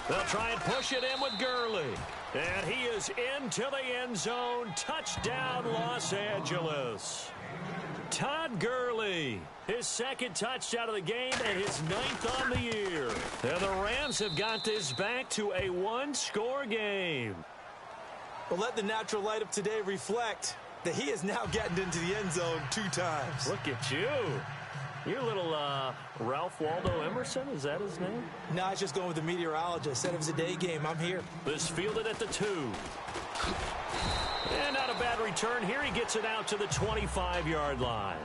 Speaker 2: They'll try and push it in with Gurley. And he is into the end zone. Touchdown, Los Angeles. Todd Gurley, his 2nd touchdown of the game and his 9th on the year. And the Rams have got this back to a 1-score game.
Speaker 3: Well, let the natural light of today reflect that he is now getting into the end zone 2 times.
Speaker 2: Look at you. You're a little Ralph Waldo Emerson, is that his name?
Speaker 3: No, I was just going with the meteorologist. Said it was a day game. I'm here.
Speaker 2: This fielded at the 2. And not a bad return. Here he gets it out to the 25-yard line.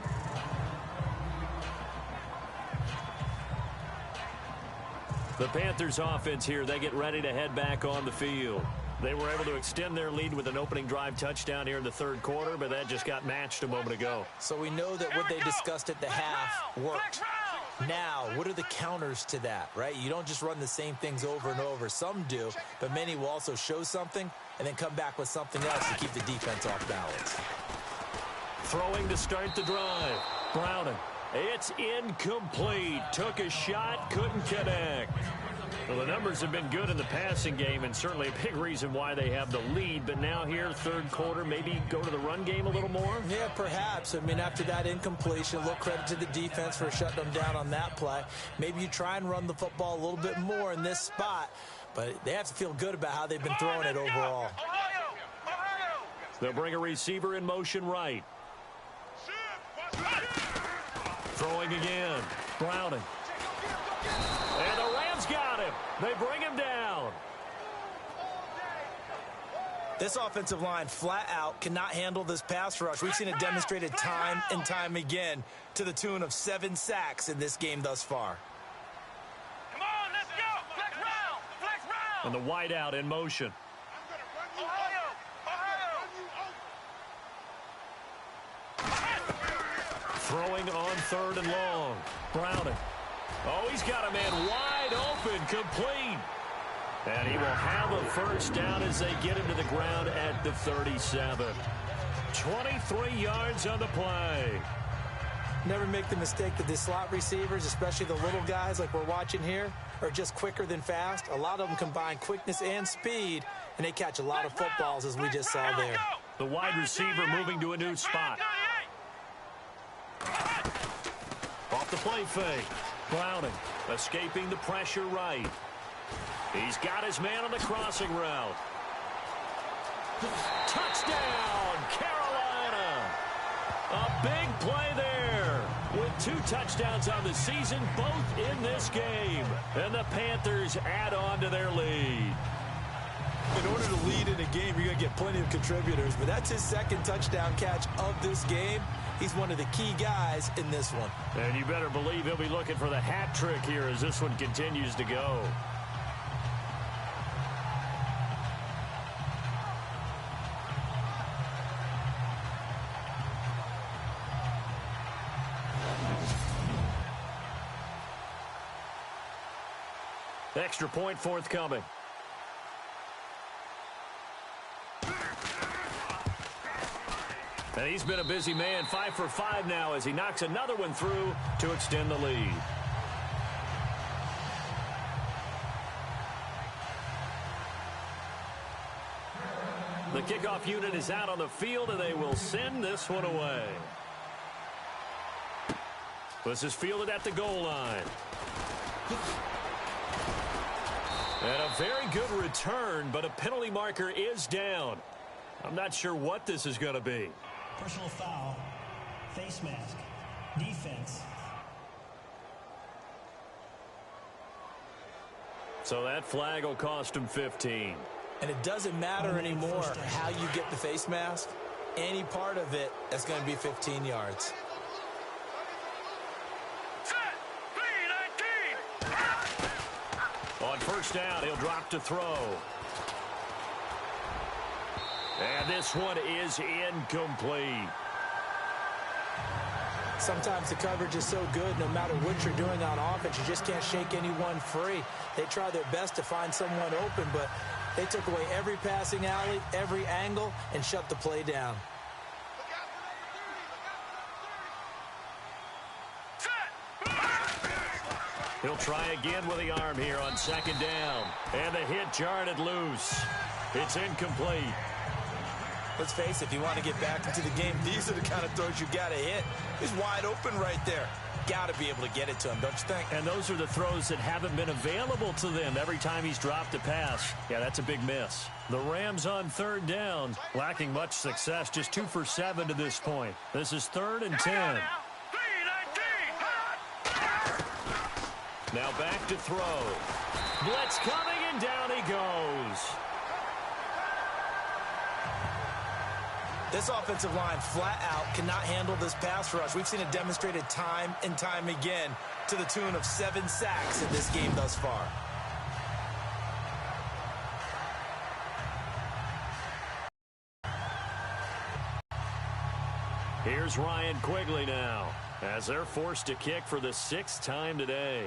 Speaker 2: The Panthers offense here, they get ready to head back on the field. They were able to extend their lead with an opening drive touchdown here in the third quarter, but that just got matched a moment ago.
Speaker 3: So we know that what they discussed at the half worked. Now, what are the counters to that, right? You don't just run the same things over and over. Some do, but many will also show something and then come back with something else to keep the defense off balance.
Speaker 2: Throwing to start the drive. Browning. It's incomplete. Took a shot, couldn't connect. Well, the numbers have been good in the passing game and certainly a big reason why they have the lead. But now here, third quarter, maybe go to the run game a little more?
Speaker 3: Yeah, perhaps. I mean, after that incompletion, a little credit to the defense for shutting them down on that play. Maybe you try and run the football a little bit more in this spot. But they have to feel good about how they've been throwing it overall.
Speaker 2: They'll bring a receiver in motion right. Throwing again. Browning. And the Rams got him. They bring him down.
Speaker 3: This offensive line flat out cannot handle this pass rush. We've seen it demonstrated time and time again to the tune of 7 sacks in this game thus far.
Speaker 5: Come on, let's go. Flex round. Flex round.
Speaker 2: And the wideout in motion. Throwing on 3rd and long. Browning. Oh, he's got a man wide open, complete. And he will have a first down as they get him to the ground at the 37. 23 yards on the play.
Speaker 3: Never make the mistake that the slot receivers, especially the little guys like we're watching here, are just quicker than fast. A lot of them combine quickness and speed, and they catch a lot of footballs as we just saw there.
Speaker 2: The wide receiver moving to a new spot. Off the play fake. Browning escaping the pressure right. He's got his man on the crossing route. Touchdown, Carolina. A big play there with 2 touchdowns on the season, both in this game. And the Panthers add on to their lead.
Speaker 3: In order to lead in a game, you're going to get plenty of contributors, but that's his 2nd touchdown catch of this game. He's one of the key guys in this one.
Speaker 2: And you better believe he'll be looking for the hat trick here as this one continues to go. Extra point forthcoming. And he's been a busy man, 5 for 5 now as he knocks another one through to extend the lead. The kickoff unit is out on the field, and they will send this one away. This is fielded at the goal line. And a very good return, but a penalty marker is down. I'm not sure what this is going to be.
Speaker 6: Personal foul. Face mask. Defense.
Speaker 2: So that flag will cost him 15.
Speaker 3: And it doesn't matter anymore how you get the face mask. Any part of it, that's going to be 15 yards.
Speaker 2: On first down, he'll drop to throw. And this one is incomplete.
Speaker 3: Sometimes the coverage is so good, no matter what you're doing on offense, you just can't shake anyone free. They try their best to find someone open, but they took away every passing alley, every angle, and shut the play down.
Speaker 2: He'll try again with the arm here on second down. And the hit jarred it loose. It's incomplete.
Speaker 3: Let's face it, if you want to get back into the game, these are the kind of throws you got to hit. He's wide open right there. Got to be able to get it to him, don't you think?
Speaker 2: And those are the throws that haven't been available to them every time he's dropped a pass. Yeah, that's a big miss. The Rams on third down, lacking much success, just 2 for 7 to this point. This is 3rd and 10. Now back to throw. Blitz coming, and down he goes.
Speaker 3: This offensive line flat out cannot handle this pass rush. We've seen it demonstrated time and time again to the tune of 7 sacks in this game thus far.
Speaker 2: Here's Ryan Quigley now as they're forced to kick for the 6th time today.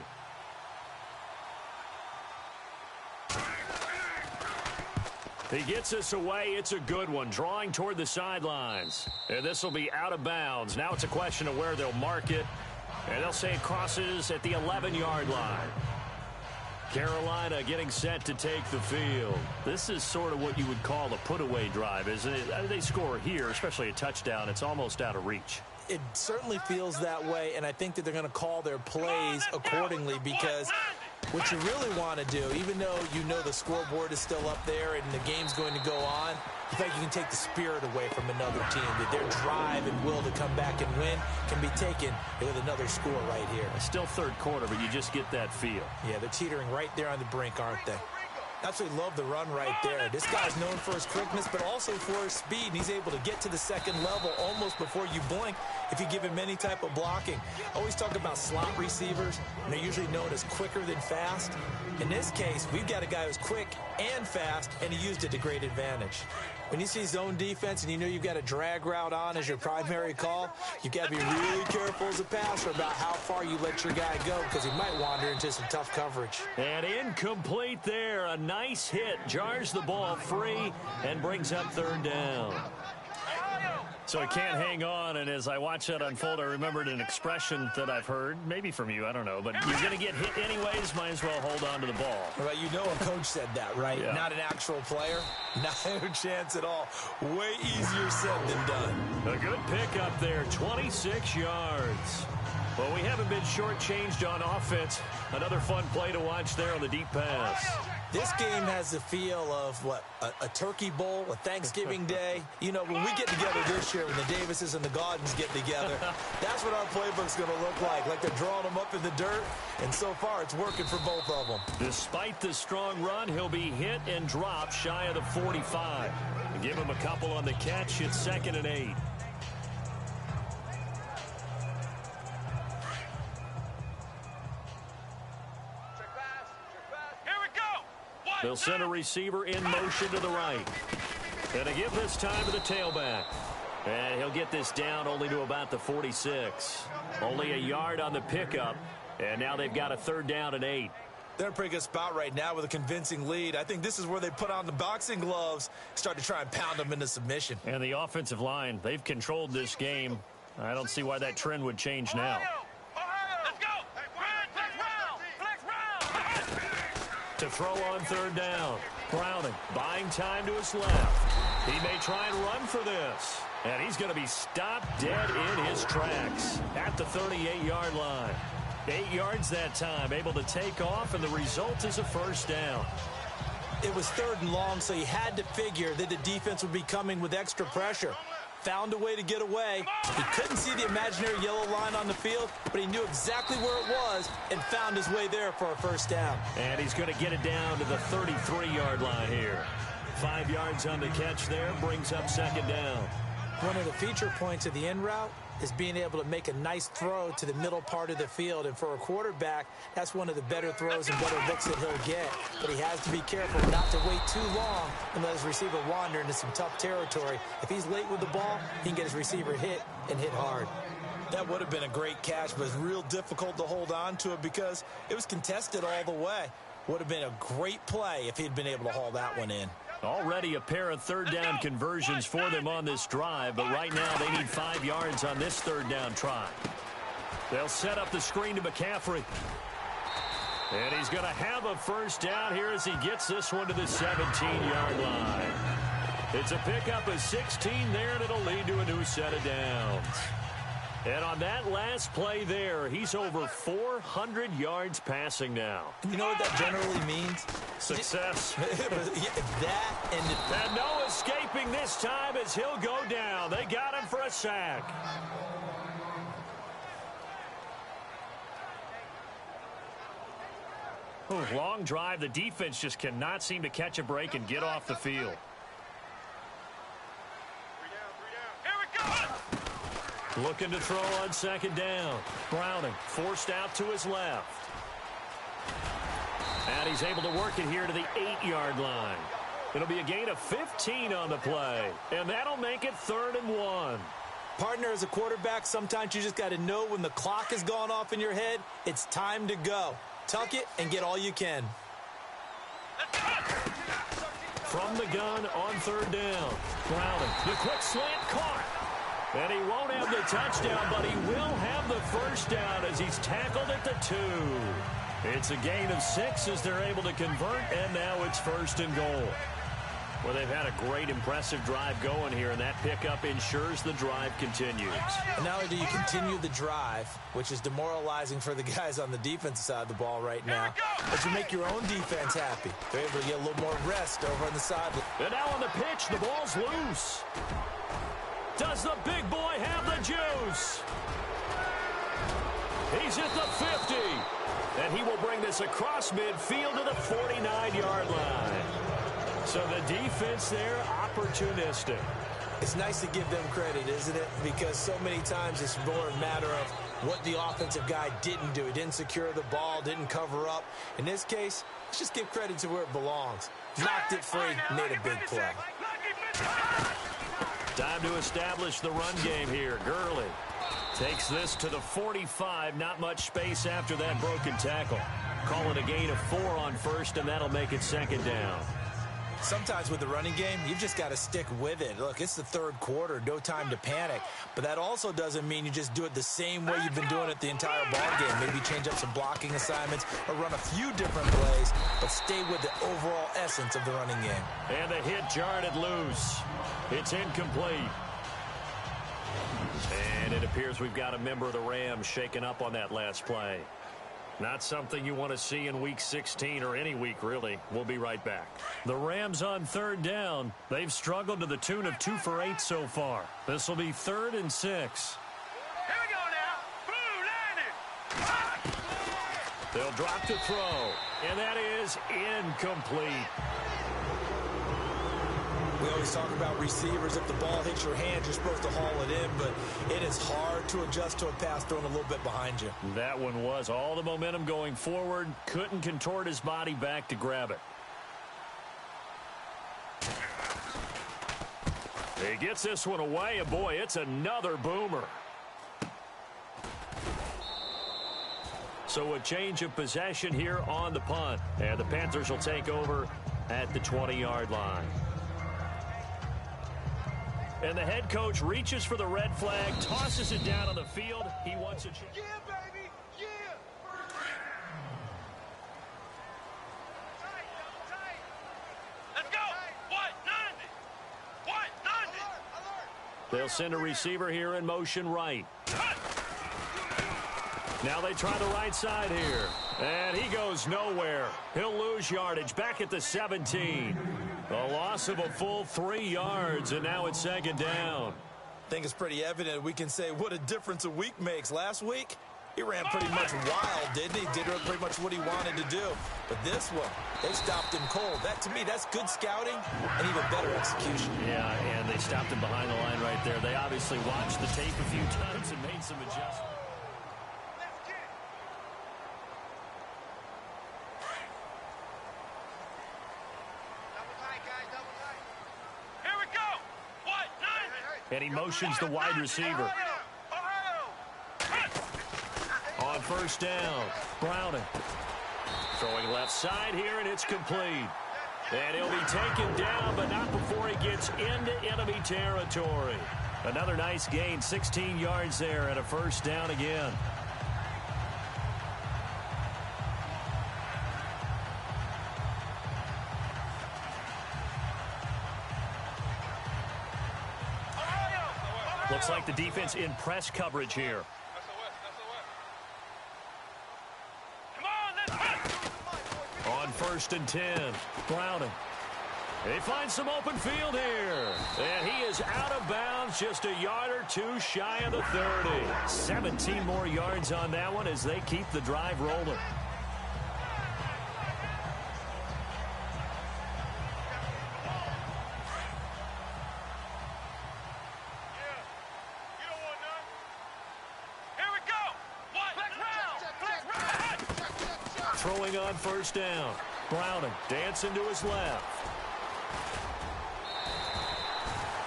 Speaker 2: He gets this away. It's a good one, drawing toward the sidelines. And this will be out of bounds. Now it's a question of where they'll mark it. And they'll say it crosses at the 11-yard line. Carolina getting set to take the field. This is sort of what you would call a put-away drive, isn't it? They score here, especially a touchdown. It's almost out of reach.
Speaker 3: It certainly feels that way, and I think that they're going to call their plays accordingly because what you really want to do, even though you know the scoreboard is still up there and the game's going to go on, you think you can take the spirit away from another team, that their drive and will to come back and win can be taken with another score right here.
Speaker 2: It's still third quarter, but you just get that feel.
Speaker 3: Yeah, they're teetering right there on the brink, aren't they? Absolutely love the run right there. This guy's known for his quickness, but also for his speed. And he's able to get to the second level almost before you blink if you give him any type of blocking. I always talk about slot receivers, and they're usually known as quicker than fast. In this case, we've got a guy who's quick and fast, and he used it to great advantage. When you see zone defense and you know you've got a drag route on as your primary call, you've got to be really careful as a passer about how far you let your guy go because he might wander into some tough coverage.
Speaker 2: And incomplete there. A nice hit. Jars the ball free and brings up third down. So he can't hang on, and as I watch that unfold, I remembered an expression that I've heard, maybe from you, I don't know, but you're going to get hit anyways, might as well hold on to the ball.
Speaker 3: Well, you know a coach said that, right?
Speaker 2: Yeah. Not
Speaker 3: an actual player. No chance at all. Way easier said than done.
Speaker 2: A good pickup there, 26 yards. Well, we haven't been shortchanged on offense. Another fun play to watch there on the deep pass.
Speaker 3: This game has the feel of, what, a turkey bowl, a Thanksgiving day. You know, when we get together this year, when the Davises and the Gaudens get together, that's what our playbook's going to look like they're drawing them up in the dirt, and so far it's working for both of them.
Speaker 2: Despite the strong run, he'll be hit and dropped shy of the 45. Give him a couple on the catch. It's 2nd and 8. They'll send a receiver in motion to the right. And to give this time to the tailback. And he'll get this down only to about the 46. Only a yard on the pickup. And now they've got a 3rd down and 8.
Speaker 3: They're in a pretty good spot right now with a convincing lead. I think this is where they put on the boxing gloves, start to try and pound them into submission.
Speaker 2: And the offensive line, they've controlled this game. I don't see why that trend would change now. To throw on 3rd down. Browning buying time to his left. He may try and run for this. And he's going to be stopped dead in his tracks at the 38-yard line. 8 yards that time, able to take off, and the result is a 1st down.
Speaker 3: It was 3rd and long, so he had to figure that the defense would be coming with extra pressure. Found a way to get away. He couldn't see the imaginary yellow line on the field, but he knew exactly where it was and found his way there for a 1st down.
Speaker 2: And he's going to get it down to the 33-yard line here. 5 yards on the catch there, brings up 2nd down.
Speaker 3: One of the feature points of the in route is being able to make a nice throw to the middle part of the field. And for a quarterback, that's one of the better throws and better looks that he'll get. But he has to be careful not to wait too long and let his receiver wander into some tough territory. If he's late with the ball, he can get his receiver hit and hit hard. That would have been a great catch, but it's real difficult to hold on to it because it was contested all the way. Would have been a great play if he'd been able to haul that one in.
Speaker 2: Already a pair of 3rd down conversions for them on this drive, but right now they need 5 yards on this 3rd down try. They'll set up the screen to McCaffrey. And he's going to have a 1st down here as he gets this one to the 17-yard line. It's a pickup of 16 there, and it'll lead to a new set of downs. And on that last play there, he's over 400 yards passing now.
Speaker 3: You know what that generally means?
Speaker 2: Success.
Speaker 3: That
Speaker 2: and no escaping this time as he'll go down. They got him for a sack. Long drive. The defense just cannot seem to catch a break and get off the field. Looking to throw on 2nd down. Browning forced out to his left. And he's able to work it here to the 8-yard line. It'll be a gain of 15 on the play. And that'll make it 3rd and 1.
Speaker 3: Partner, as a quarterback, sometimes you just got to know when the clock has gone off in your head, it's time to go. Tuck it and get all you can.
Speaker 2: From the gun on 3rd down. Browning, the quick slant caught. And he won't have the touchdown, but he will have the 1st down as he's tackled at the 2. It's a gain of 6 as they're able to convert, and now it's 1st and goal. Well, they've had a great, impressive drive going here, and that pickup ensures the drive continues.
Speaker 3: And not only do you continue the drive, which is demoralizing for the guys on the defensive side of the ball right now, but you make your own defense happy. They're able to get a little more rest over on the sideline.
Speaker 2: And now on the pitch, the ball's loose. Does the big boy have the juice? He's at the 50. And he will bring this across midfield to the 49-yard line. So the defense there, opportunistic.
Speaker 3: It's nice to give them credit, isn't it? Because so many times it's more a matter of what the offensive guy didn't do. He didn't secure the ball, didn't cover up. In this case, let's just give credit to where it belongs. Knocked it free, made a big play.
Speaker 2: Time to establish the run game here. Gurley takes this to the 45. Not much space after that broken tackle. Call it a gain of 4 on 1st, and that'll make it 2nd down.
Speaker 3: Sometimes with the running game, you've just got to stick with it. Look, it's the 3rd quarter, no time to panic. But that also doesn't mean you just do it the same way you've been doing it the entire ball game. Maybe change up some blocking assignments or run a few different plays, but stay with the overall essence of the running game.
Speaker 2: And the hit jarred it loose. It's incomplete. And it appears we've got a member of the Rams shaken up on that last play. Not something you want to see in Week 16 or any week, really. We'll be right back. The Rams on third down. They've struggled to the tune of 2 for 8 so far. This will be 3rd and 6.
Speaker 5: Here we go now. Blue, line it.
Speaker 2: They'll drop to throw, and that is incomplete.
Speaker 3: We always talk about receivers. If the ball hits your hand, you're supposed to haul it in, but it is hard to adjust to a pass thrown a little bit behind you.
Speaker 2: That one was all the momentum going forward. Couldn't contort his body back to grab it. He gets this one away, and boy, it's another boomer. So a change of possession here on the punt. And the Panthers will take over at the 20-yard line. And the head coach reaches for the red flag, tosses it down on the field. He wants a chance.
Speaker 4: Yeah, baby. Yeah. Tight, double tight.
Speaker 5: Let's go. What? 90. What? 90.
Speaker 4: Alert.
Speaker 2: They'll send a receiver here in motion right. Now they try the right side here. And he goes nowhere. He'll lose yardage back at the 17. A loss of a full 3 yards, and now it's 2nd down.
Speaker 3: I think it's pretty evident. We can say what a difference a week makes. Last week, he ran pretty much wild, didn't he? Did pretty much what he wanted to do. But this one, they stopped him cold. That, to me, that's good scouting and even better execution.
Speaker 2: Yeah, and they stopped him behind the line right there. They obviously watched the tape a few times and made some adjustments. And he motions the wide receiver. On 1st down, Browning. Throwing left side here, and it's complete. And he'll be taken down, but not before he gets into enemy territory. Another nice gain, 16 yards there, and a 1st down again. Looks like the defense in press coverage here. On 1st and 10, Browning. They find some open field here. And he is out of bounds, just a yard or 2 shy of the 30. 17 more yards on that one as they keep the drive rolling. Throwing on 1st down. Browning dancing to his left.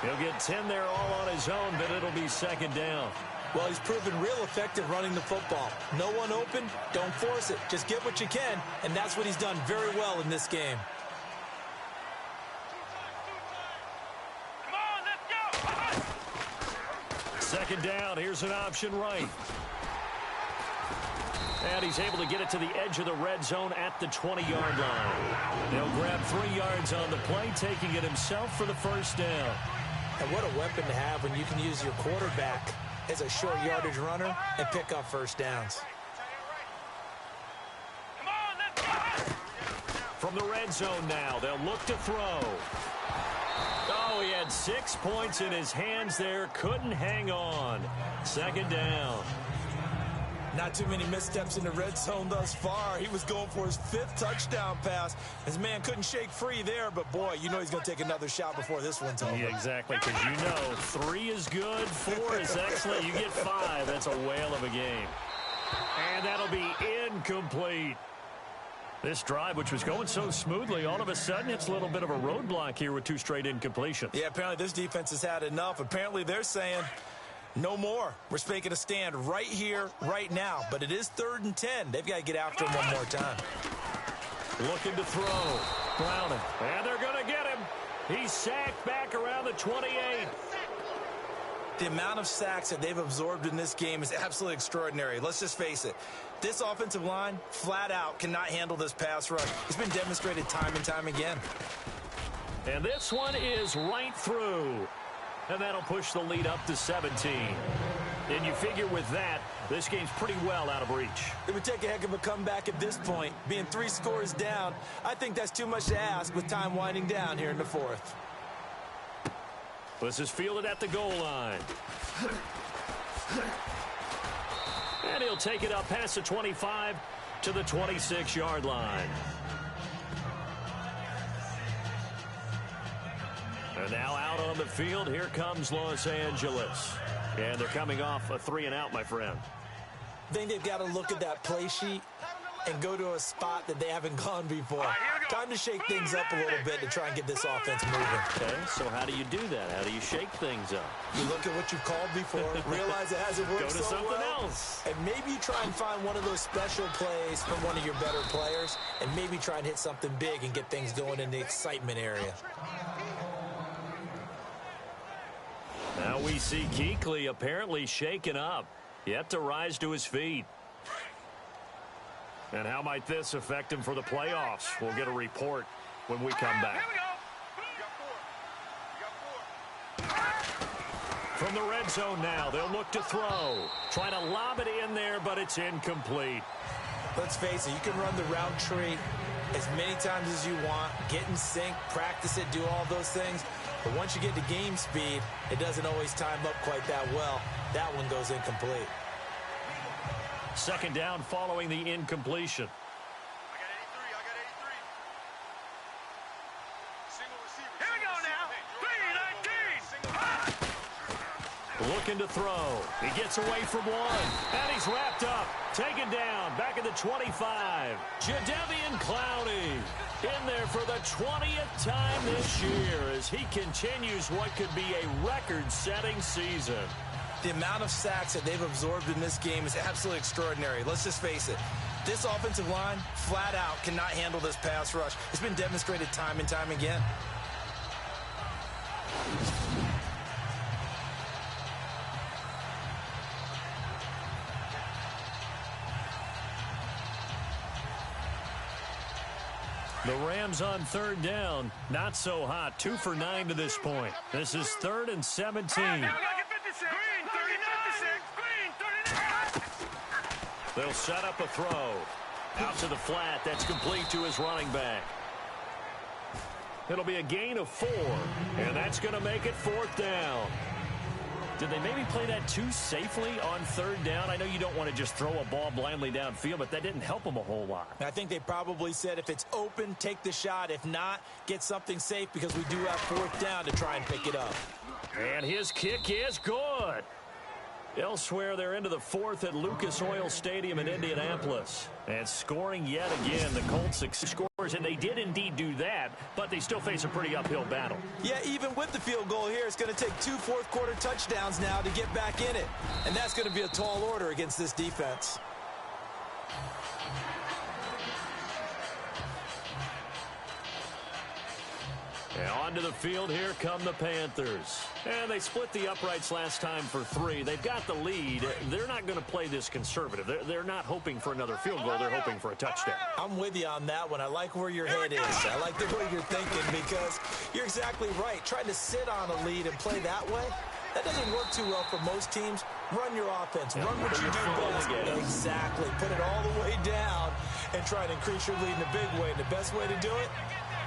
Speaker 2: He'll get 10 there all on his own, but it'll be 2nd down.
Speaker 3: Well, he's proven real effective running the football. No one open, don't force it. Just get what you can, and that's what he's done very well in this game.
Speaker 5: Come on, let's go.
Speaker 2: 2nd down, here's an option right. And he's able to get it to the edge of the red zone at the 20-yard line. They'll grab 3 yards on the play, taking it himself for the 1st down.
Speaker 3: And what a weapon to have when you can use your quarterback as a short yardage runner and pick up 1st downs.
Speaker 5: Come on, let's go.
Speaker 2: From the red zone now, they'll look to throw. Oh, he had 6 points in his hands there, couldn't hang on. 2nd down.
Speaker 3: Not too many missteps in the red zone thus far. He was going for his 5th touchdown pass. His man couldn't shake free there, but boy, you know he's going to take another shot before this one's over.
Speaker 2: Yeah, exactly, because you know 3 is good, 4 is excellent. You get 5, that's a whale of a game. And that'll be incomplete. This drive, which was going so smoothly, all of a sudden it's a little bit of a roadblock here with 2 straight incompletions.
Speaker 3: Yeah, apparently this defense has had enough. Apparently they're saying no more. We're making a stand right here, right now. But it is 3rd and 10. They've got to get after him one more time.
Speaker 2: Looking to throw. Browning. And they're going to get him. He's sacked back around the 28.
Speaker 3: The amount of sacks that they've absorbed in this game is absolutely extraordinary. Let's just face it. This offensive line, flat out, cannot handle this pass rush. It's been demonstrated time and time again.
Speaker 2: And this one is right through. And that'll push the lead up to 17. And you figure with that, This game's pretty well out of reach.
Speaker 3: It would take a heck of a comeback at this point. Being 3 scores down, I think that's too much to ask with time winding down here in the 4th.
Speaker 2: This is fielded at the goal line. And he'll take it up past the 25 to the 26-yard line. And now out on the field, here comes Los Angeles. And they're coming off a 3-and-out, my friend.
Speaker 3: I think they've got to look at that play sheet and go to a spot that they haven't gone before. Time to shake things up a little bit to try and get this offense moving.
Speaker 2: Okay, so how do you do that? How do you shake things up?
Speaker 3: You look at what you called before, realize it hasn't worked
Speaker 2: Go to
Speaker 3: so
Speaker 2: something
Speaker 3: well,
Speaker 2: else.
Speaker 3: and maybe you try and find one of those special plays from one of your better players, and maybe try and hit something big and get things going in the excitement area.
Speaker 2: Now we see Kuechly apparently shaken up, yet to rise to his feet. And how might this affect him for the playoffs? We'll get a report when we come back. From the red zone now, they'll look to throw. Try to lob it in there, but it's incomplete.
Speaker 3: Let's face it, you can run the route tree as many times as you want, get in sync, practice it, do all those things. But once you get to game speed, it doesn't always time up quite that well. That one goes incomplete.
Speaker 2: Second down following the incompletion.
Speaker 4: I got 83. Single receiver.
Speaker 5: Here we go now. 3-19.
Speaker 2: Looking to throw. He gets away from one. And he's wrapped up. Taken down. Back at the 25. Jadeveon Clowney in there for the 20th time this year as he continues what could be a record-setting season.
Speaker 3: The amount of sacks that they've absorbed in this game is absolutely extraordinary. Let's just face it. This offensive line, flat out, cannot handle this pass rush. It's been demonstrated time and time again.
Speaker 2: The Rams on third down. Not so hot. 2 for 9 to this point. This is 3rd and 17.
Speaker 5: Green 36. Green 39.
Speaker 2: They'll set up a throw. Out to the flat. That's complete to his running back. It'll be a gain of 4. And that's going to make it 4th down. Did they maybe play that too safely on 3rd down? I know you don't want to just throw a ball blindly downfield, but that didn't help them a whole lot.
Speaker 3: I think they probably said if it's open, take the shot. If not, get something safe because we do have 4th down to try and pick it up.
Speaker 2: And his kick is good. Elsewhere, they're into the 4th at Lucas Oil Stadium in Indianapolis. And scoring yet again, the Colts scores, and they did indeed do that, but they still face a pretty uphill battle.
Speaker 3: Yeah, even with the field goal here, it's going to take 2 fourth-quarter touchdowns now to get back in it. And that's going to be a tall order against this defense.
Speaker 2: And onto the field, here come the Panthers. And they split the uprights last time for 3. They've got the lead. They're not going to play this conservative. They're not hoping for another field goal. They're hoping for a touchdown.
Speaker 3: I'm with you on that one. I like where your head is. I like the way you're thinking because you're exactly right. Trying to sit on a lead and play that way, that doesn't work too well for most teams. Run your offense. Run what you do best. Exactly. Put it all the way down and try to increase your lead in a big way. And the best way to do it,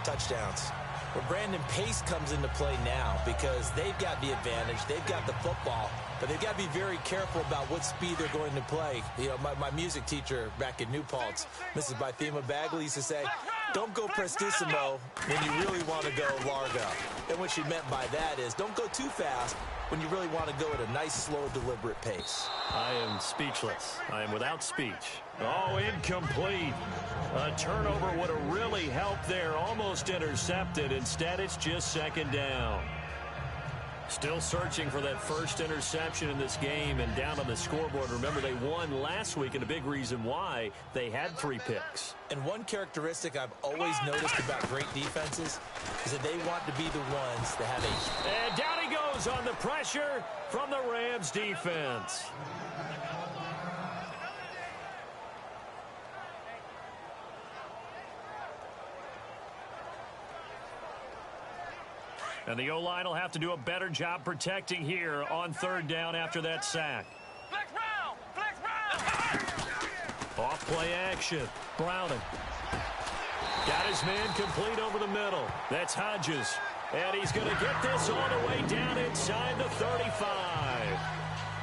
Speaker 3: touchdowns. Well, Brandon, pace comes into play now because they've got the advantage. They've got the football, but they've got to be very careful about what speed they're going to play. You know, my music teacher back in New Paltz, Mrs. Bythema Bagley, used to say, don't go prestissimo when you really want to go largo. And what she meant by that is don't go too fast when you really want to go at a nice, slow, deliberate pace.
Speaker 2: I am speechless. I am without speech. Oh, incomplete. A turnover would have really helped there. Almost intercepted. Instead, it's just 2nd down. Still searching for that first interception in this game and down on the scoreboard. Remember, they won last week, and a big reason why they had 3 picks.
Speaker 3: And one characteristic I've always noticed about great defenses is that they want to be the ones that have a...
Speaker 2: And down he goes on the pressure from the Rams defense. And the O-line will have to do a better job protecting here on 3rd down after that sack.
Speaker 5: Flex round. Flex round.
Speaker 2: Off play action. Browning. Got his man complete over the middle. That's Hodges. And he's going to get this all the way down inside the 35.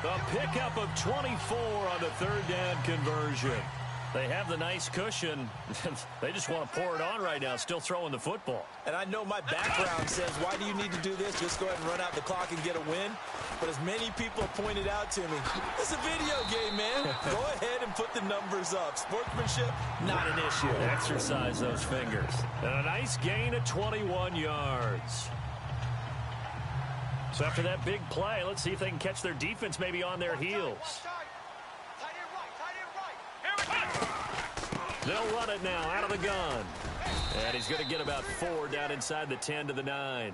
Speaker 2: The pickup of 24 on the third down conversion. They have the nice cushion. They just want to pour it on right now, still throwing the football.
Speaker 3: And I know my background says, why do you need to do this? Just go ahead and run out the clock and get a win. But as many people have pointed out to me, it's a video game, man. Go ahead and put the numbers up. Sportsmanship, not an issue.
Speaker 2: Exercise those fingers. And a nice gain of 21 yards. So after that big play, let's see if they can catch their defense maybe on their heels. They'll run it now out of the gun. And he's going to get about 4 down inside the 10 to the 9.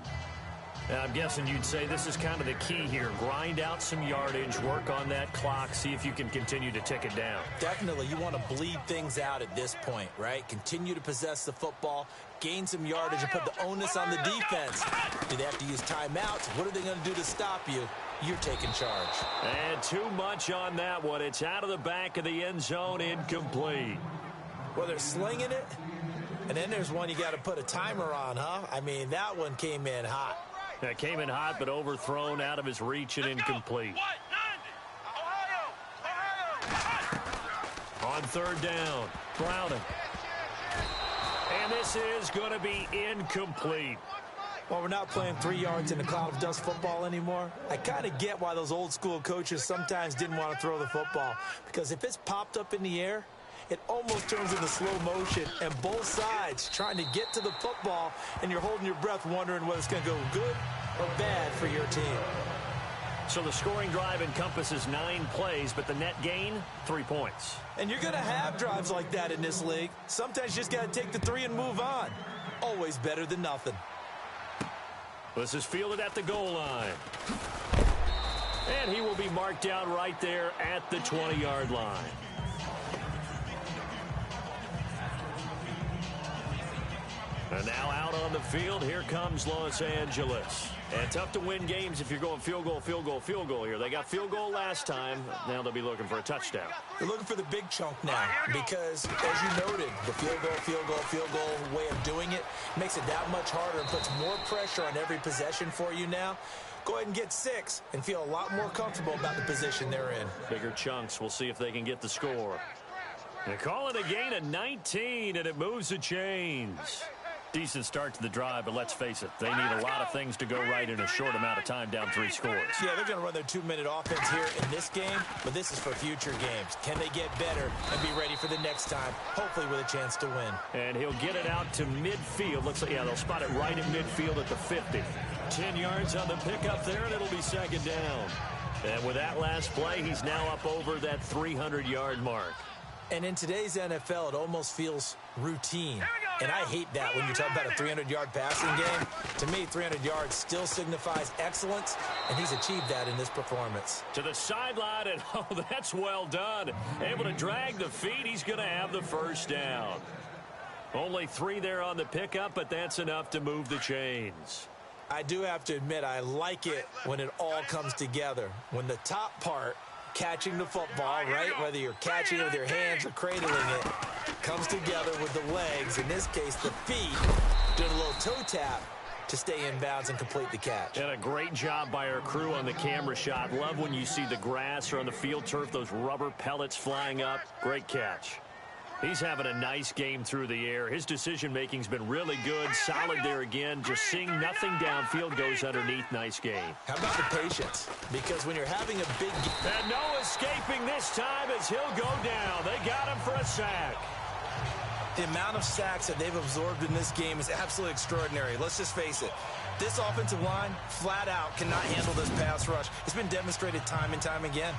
Speaker 2: And I'm guessing you'd say this is kind of the key here. Grind out some yardage, work on that clock, see if you can continue to tick it down.
Speaker 3: Definitely. You want to bleed things out at this point, right? Continue to possess the football, gain some yardage, and put the onus on the defense. Do they have to use timeouts? What are they going to do to stop you? You're taking charge.
Speaker 2: And too much on that one. It's out of the back of the end zone, incomplete.
Speaker 3: Well, they're slinging it, and then there's one you got to put a timer on, huh? I mean, that one came in hot.
Speaker 2: That came in hot, but overthrown out of his reach and incomplete. On third down, Browning. And this is going to be incomplete.
Speaker 3: Well, we're not playing 3 yards in a cloud of dust football anymore. I kind of get why those old school coaches sometimes didn't want to throw the football. Because if it's popped up in the air, it almost turns into slow motion, and both sides trying to get to the football, and you're holding your breath wondering whether it's going to go good or bad for your team.
Speaker 2: So the scoring drive encompasses 9 plays, but the net gain, 3 points.
Speaker 3: And you're going to have drives like that in this league. Sometimes you just got to take the 3 and move on. Always better than nothing.
Speaker 2: This is fielded at the goal line. And he will be marked down right there at the 20-yard line. And now out on the field, here comes Los Angeles. And tough to win games if you're going field goal, field goal, field goal here. They got field goal last time. Now they'll be looking for a touchdown.
Speaker 3: They're looking for the big chunk now because, as you noted, the field goal way of doing it makes it that much harder and puts more pressure on every possession for you now. Go ahead and get 6 and feel a lot more comfortable about the position they're in.
Speaker 2: Bigger chunks. We'll see if they can get the score. They call it a gain of 19, and it moves the chains. Decent start to the drive, but let's face it, they need a lot of things to go right in a short amount of time, down 3 scores.
Speaker 3: Yeah, they're going to run their 2-minute offense here in this game, but this is for future games. Can they get better and be ready for the next time, hopefully with a chance to win?
Speaker 2: And he'll get it out to midfield. Looks like, yeah, they'll spot it right at midfield at the 50. 10 yards on the pickup there, and it'll be second down. And with that last play, he's now up over that 300-yard mark.
Speaker 3: And in today's NFL, it almost feels routine. And I hate that when you talk about a 300-yard passing game. To me, 300 yards still signifies excellence, and he's achieved that in this performance.
Speaker 2: To the sideline, and oh, that's well done. Able to drag the feet. He's going to have the first down. Only 3 there on the pickup, but that's enough to move the chains.
Speaker 3: I do have to admit, I like it when it all comes together. When the top part, catching the football, right, whether you're catching it with your hands or cradling it, comes together with the legs, in this case the feet, doing a little toe tap to stay in bounds and complete the catch.
Speaker 2: And a great job by our crew on the camera shot. Love when you see the grass or on the field turf, those rubber pellets flying up. Great catch. He's having a nice game through the air. His decision-making's been really good. Solid there again. Just seeing nothing downfield, goes underneath. Nice game.
Speaker 3: How about the patience? Because when you're having a big...
Speaker 2: And no escaping this time as he'll go down. They got him for a sack.
Speaker 8: The amount of sacks that they've absorbed in this game is absolutely extraordinary. Let's just face it. This offensive line, flat out, cannot handle this pass rush. It's been demonstrated time and time again.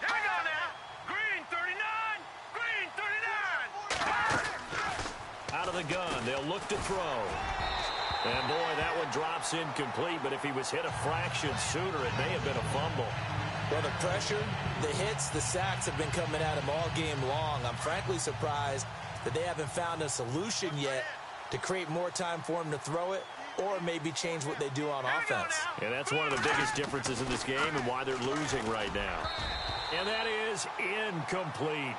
Speaker 5: Here we go now. Green 30.
Speaker 2: of the gun. They'll look to throw. And, boy, that one drops incomplete, but if he was hit a fraction sooner, it may have been a fumble.
Speaker 8: Well, the pressure, the hits, the sacks have been coming at him all game long. I'm frankly surprised that they haven't found a solution yet to create more time for him to throw it or maybe change what they do on offense.
Speaker 2: And that's one of the biggest differences in this game and why they're losing right now. And that is incomplete.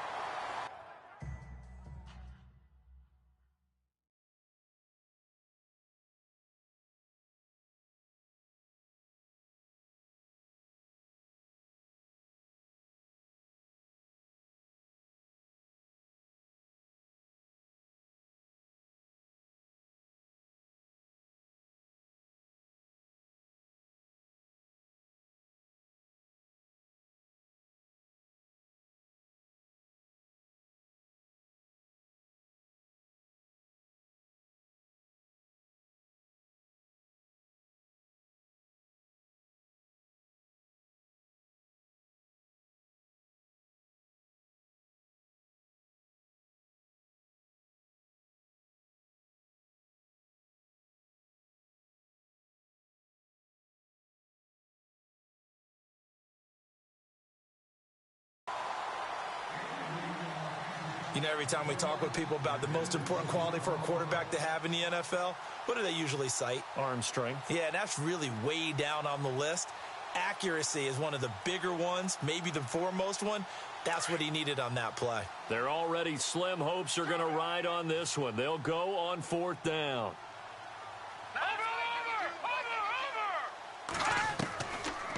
Speaker 8: You know, every time we talk with people about the most important quality for a quarterback to have in the NFL, what do they usually cite?
Speaker 7: Arm strength.
Speaker 8: Yeah, and that's really way down on the list. Accuracy is one of the bigger ones, maybe the foremost one. That's what he needed on that play.
Speaker 2: Their already slim hopes are going to ride on this one. They'll go on 4th down.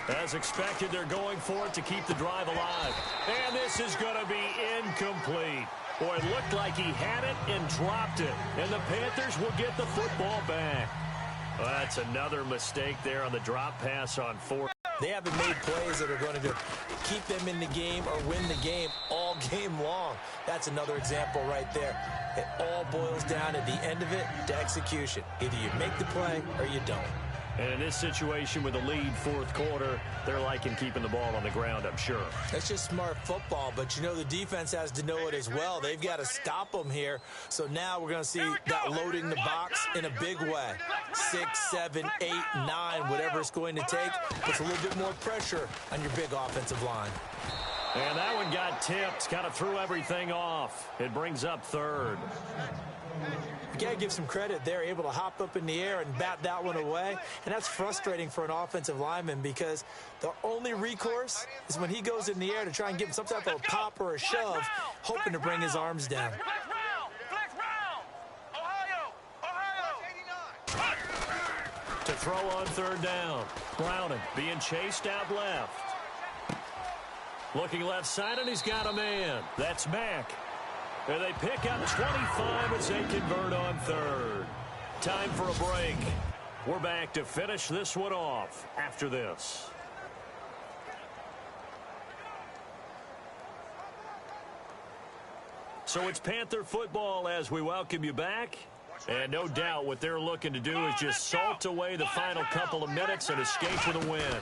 Speaker 2: As expected, they're going for it to keep the drive alive. And this is going to be incomplete. Boy, it looked like he had it and dropped it. And the Panthers will get the football back. Well, that's another mistake there on the drop pass on 4th.
Speaker 8: They haven't made plays that are going to keep them in the game or win the game all game long. That's another example right there. It all boils down at the end of it to execution. Either you make the play or you don't.
Speaker 2: And in this situation with a lead 4th quarter, they're liking keeping the ball on the ground, I'm sure.
Speaker 8: That's just smart football, but you know the defense has to know it as well. They've got to stop them here. So now we're going to see that loading the box in a big way. 6, 7, 8, 9, whatever it's going to take, puts a little bit more pressure on your big offensive line.
Speaker 2: And that one got tipped, kind of threw everything off. It brings up 3rd.
Speaker 3: You got to give some credit. They're able to hop up in the air and bat that one away. And that's frustrating for an offensive lineman because the only recourse is when he goes in the air to try and give him some type of a pop or a shove, hoping to bring his arms down.
Speaker 2: To throw on 3rd down. Browning being chased out left. Looking left side, and he's got a man. That's Mack. And they pick up 25 as they convert on 3rd. Time for a break. We're back to finish this one off after this. So it's Panther football as we welcome you back. And no doubt what they're looking to do is just salt away the final couple of minutes and escape with a win.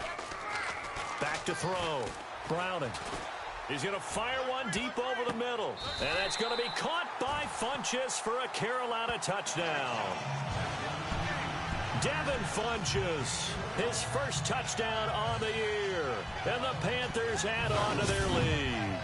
Speaker 2: Back to throw. Browning. He's going to fire one deep over the middle. And that's going to be caught by Funchess for a Carolina touchdown. Devin Funchess, his first touchdown on the year. And the Panthers add on to their lead.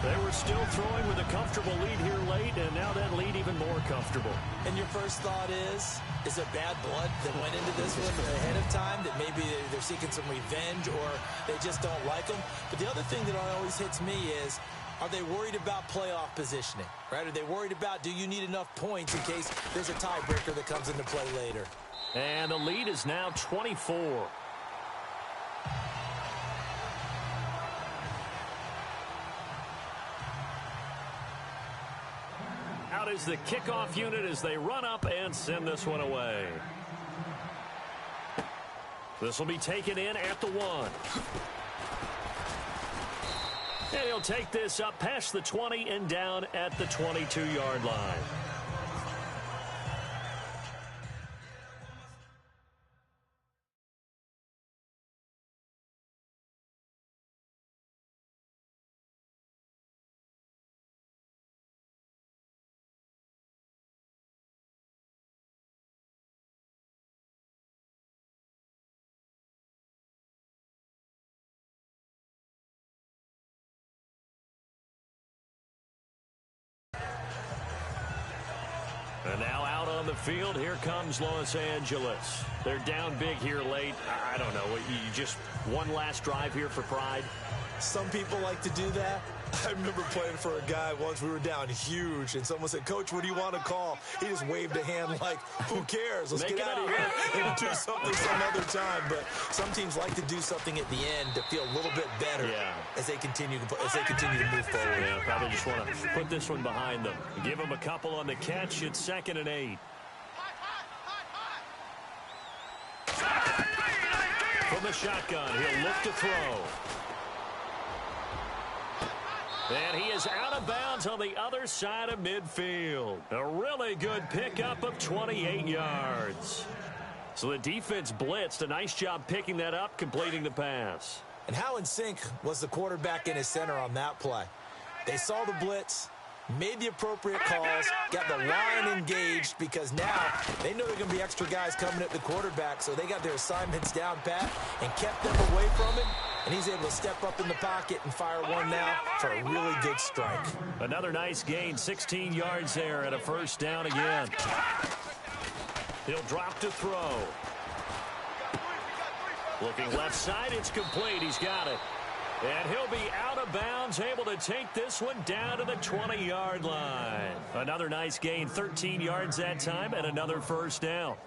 Speaker 2: They were still throwing with a comfortable lead here late, and now that lead even more comfortable.
Speaker 8: And your first thought is there bad blood that went into this one ahead of time, that maybe they're seeking some revenge or they just don't like them? But the other thing that always hits me is, are they worried about playoff positioning, right? Are they worried about, do you need enough points in case there's a tiebreaker that comes into play later?
Speaker 2: And the lead is now 24. Out is the kickoff unit as they run up and send this one away. This will be taken in at the 1. And he'll take this up past the 20 and down at the 22-yard line. on the field. Here comes Los Angeles. They're down big here late. I don't know. You just one last drive here for pride?
Speaker 8: Some people like to do that. I remember playing for a guy once. We were down huge, and someone said, "Coach, what do you want to call?" He just waved a hand like, "Who cares? Let's get out of here and do something some other time." But some teams like to do something at the end to feel a little bit better as they continue to move forward.
Speaker 2: Yeah, probably just want to put this one behind them. Give them a couple on the catch. It's 2nd and 8. From the shotgun, he'll look to throw. And he is out of bounds on the other side of midfield. A really good pickup of 28 yards. So the defense blitzed. A nice job picking that up, completing the pass.
Speaker 8: And how in sync was the quarterback in his center on that play? They saw the blitz, made the appropriate calls, got the line engaged, because now they know there are going to be extra guys coming at the quarterback, so they got their assignments down pat and kept them away from him. And he's able to step up in the pocket and fire one now for a really good strike.
Speaker 2: Another nice gain, 16 yards there, and a first down again. He'll drop to throw. Looking left side, it's complete. He's got it. And he'll be out of bounds, able to take this one down to the 20-yard line. Another nice gain, 13 yards that time, and another first down.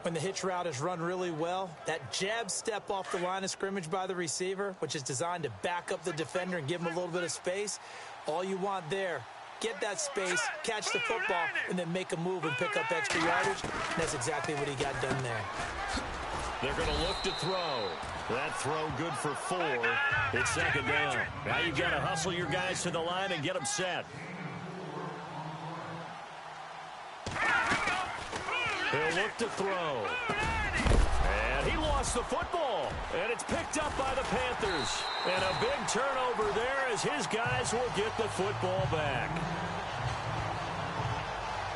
Speaker 8: When the hitch route is run really well, that jab step off the line of scrimmage by the receiver, which is designed to back up the defender and give him a little bit of space, all you want there, get that space, catch the football, and then make a move and pick up extra yardage. And that's exactly what he got done there.
Speaker 2: They're going to look to throw. That throw good for 4. It's 2nd down. Now you've got to hustle your guys to the line and get them set. He'll look to throw. And he lost the football. And it's picked up by the Panthers. And a big turnover there as his guys will get the football back.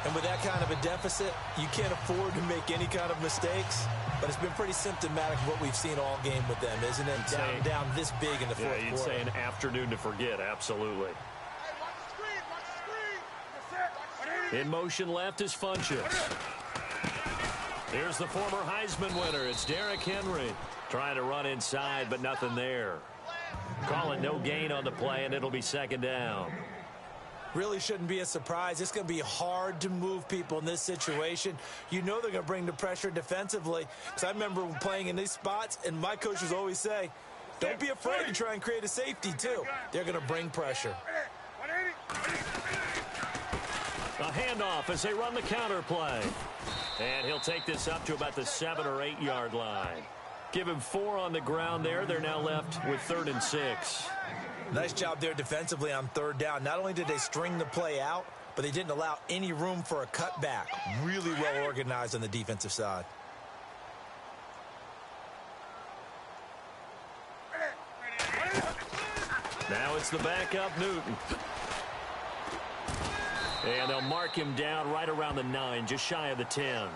Speaker 8: And with that kind of a deficit, you can't afford to make any kind of mistakes. But it's been pretty symptomatic of what we've seen all game with them, isn't it? Down this big in the fourth quarter.
Speaker 2: You'd say an afternoon to forget, absolutely. In motion left is Funchess. Here's the former Heisman winner. It's Derrick Henry. Trying to run inside, but nothing there. Call it no gain on the play, and it'll be 2nd down.
Speaker 8: Really shouldn't be a surprise. It's going to be hard to move people in this situation. You know they're going to bring the pressure defensively. Because I remember playing in these spots, and my coaches always say, don't be afraid to try and create a safety, too. They're going to bring pressure.
Speaker 2: A handoff as they run the counter play. And he'll take this up to about the 7 or 8 yard line. Give him 4 on the ground there. They're now left with 3rd and 6.
Speaker 8: Nice job there defensively on 3rd down. Not only did they string the play out, but they didn't allow any room for a cutback. Really well organized on the defensive side.
Speaker 2: Now it's the backup, Newton. And they'll mark him down right around the 9, just shy of the 10.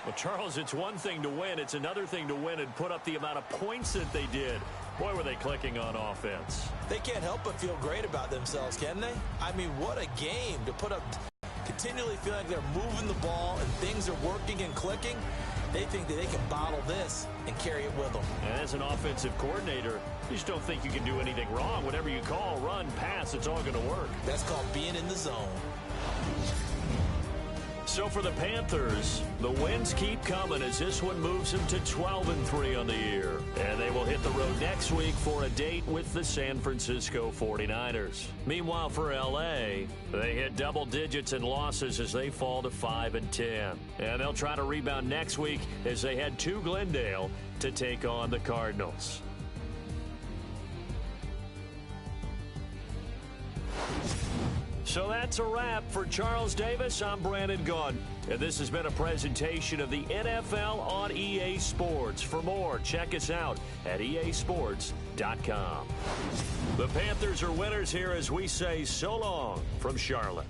Speaker 2: Well, Charles, it's one thing to win. It's another thing to win and put up the amount of points that they did. Boy, were they clicking on offense.
Speaker 8: They can't help but feel great about themselves, can they? I mean, what a game to put up, continually feel like they're moving the ball and things are working and clicking. They think that they can bottle this and carry it with them.
Speaker 2: And as an offensive coordinator, you just don't think you can do anything wrong. Whatever you call, run, pass, it's all going to work.
Speaker 8: That's called being in the zone.
Speaker 2: So for the Panthers, the wins keep coming as this one moves them to 12-3 on the year. And they will hit the road next week for a date with the San Francisco 49ers. Meanwhile, for L.A., they hit double digits in losses as they fall to 5-10. And they'll try to rebound next week as they head to Glendale to take on the Cardinals. So that's a wrap. For Charles Davis, I'm Brandon Gaudin. And this has been a presentation of the NFL on EA Sports. For more, check us out at easports.com. The Panthers are winners here as we say so long from Charlotte.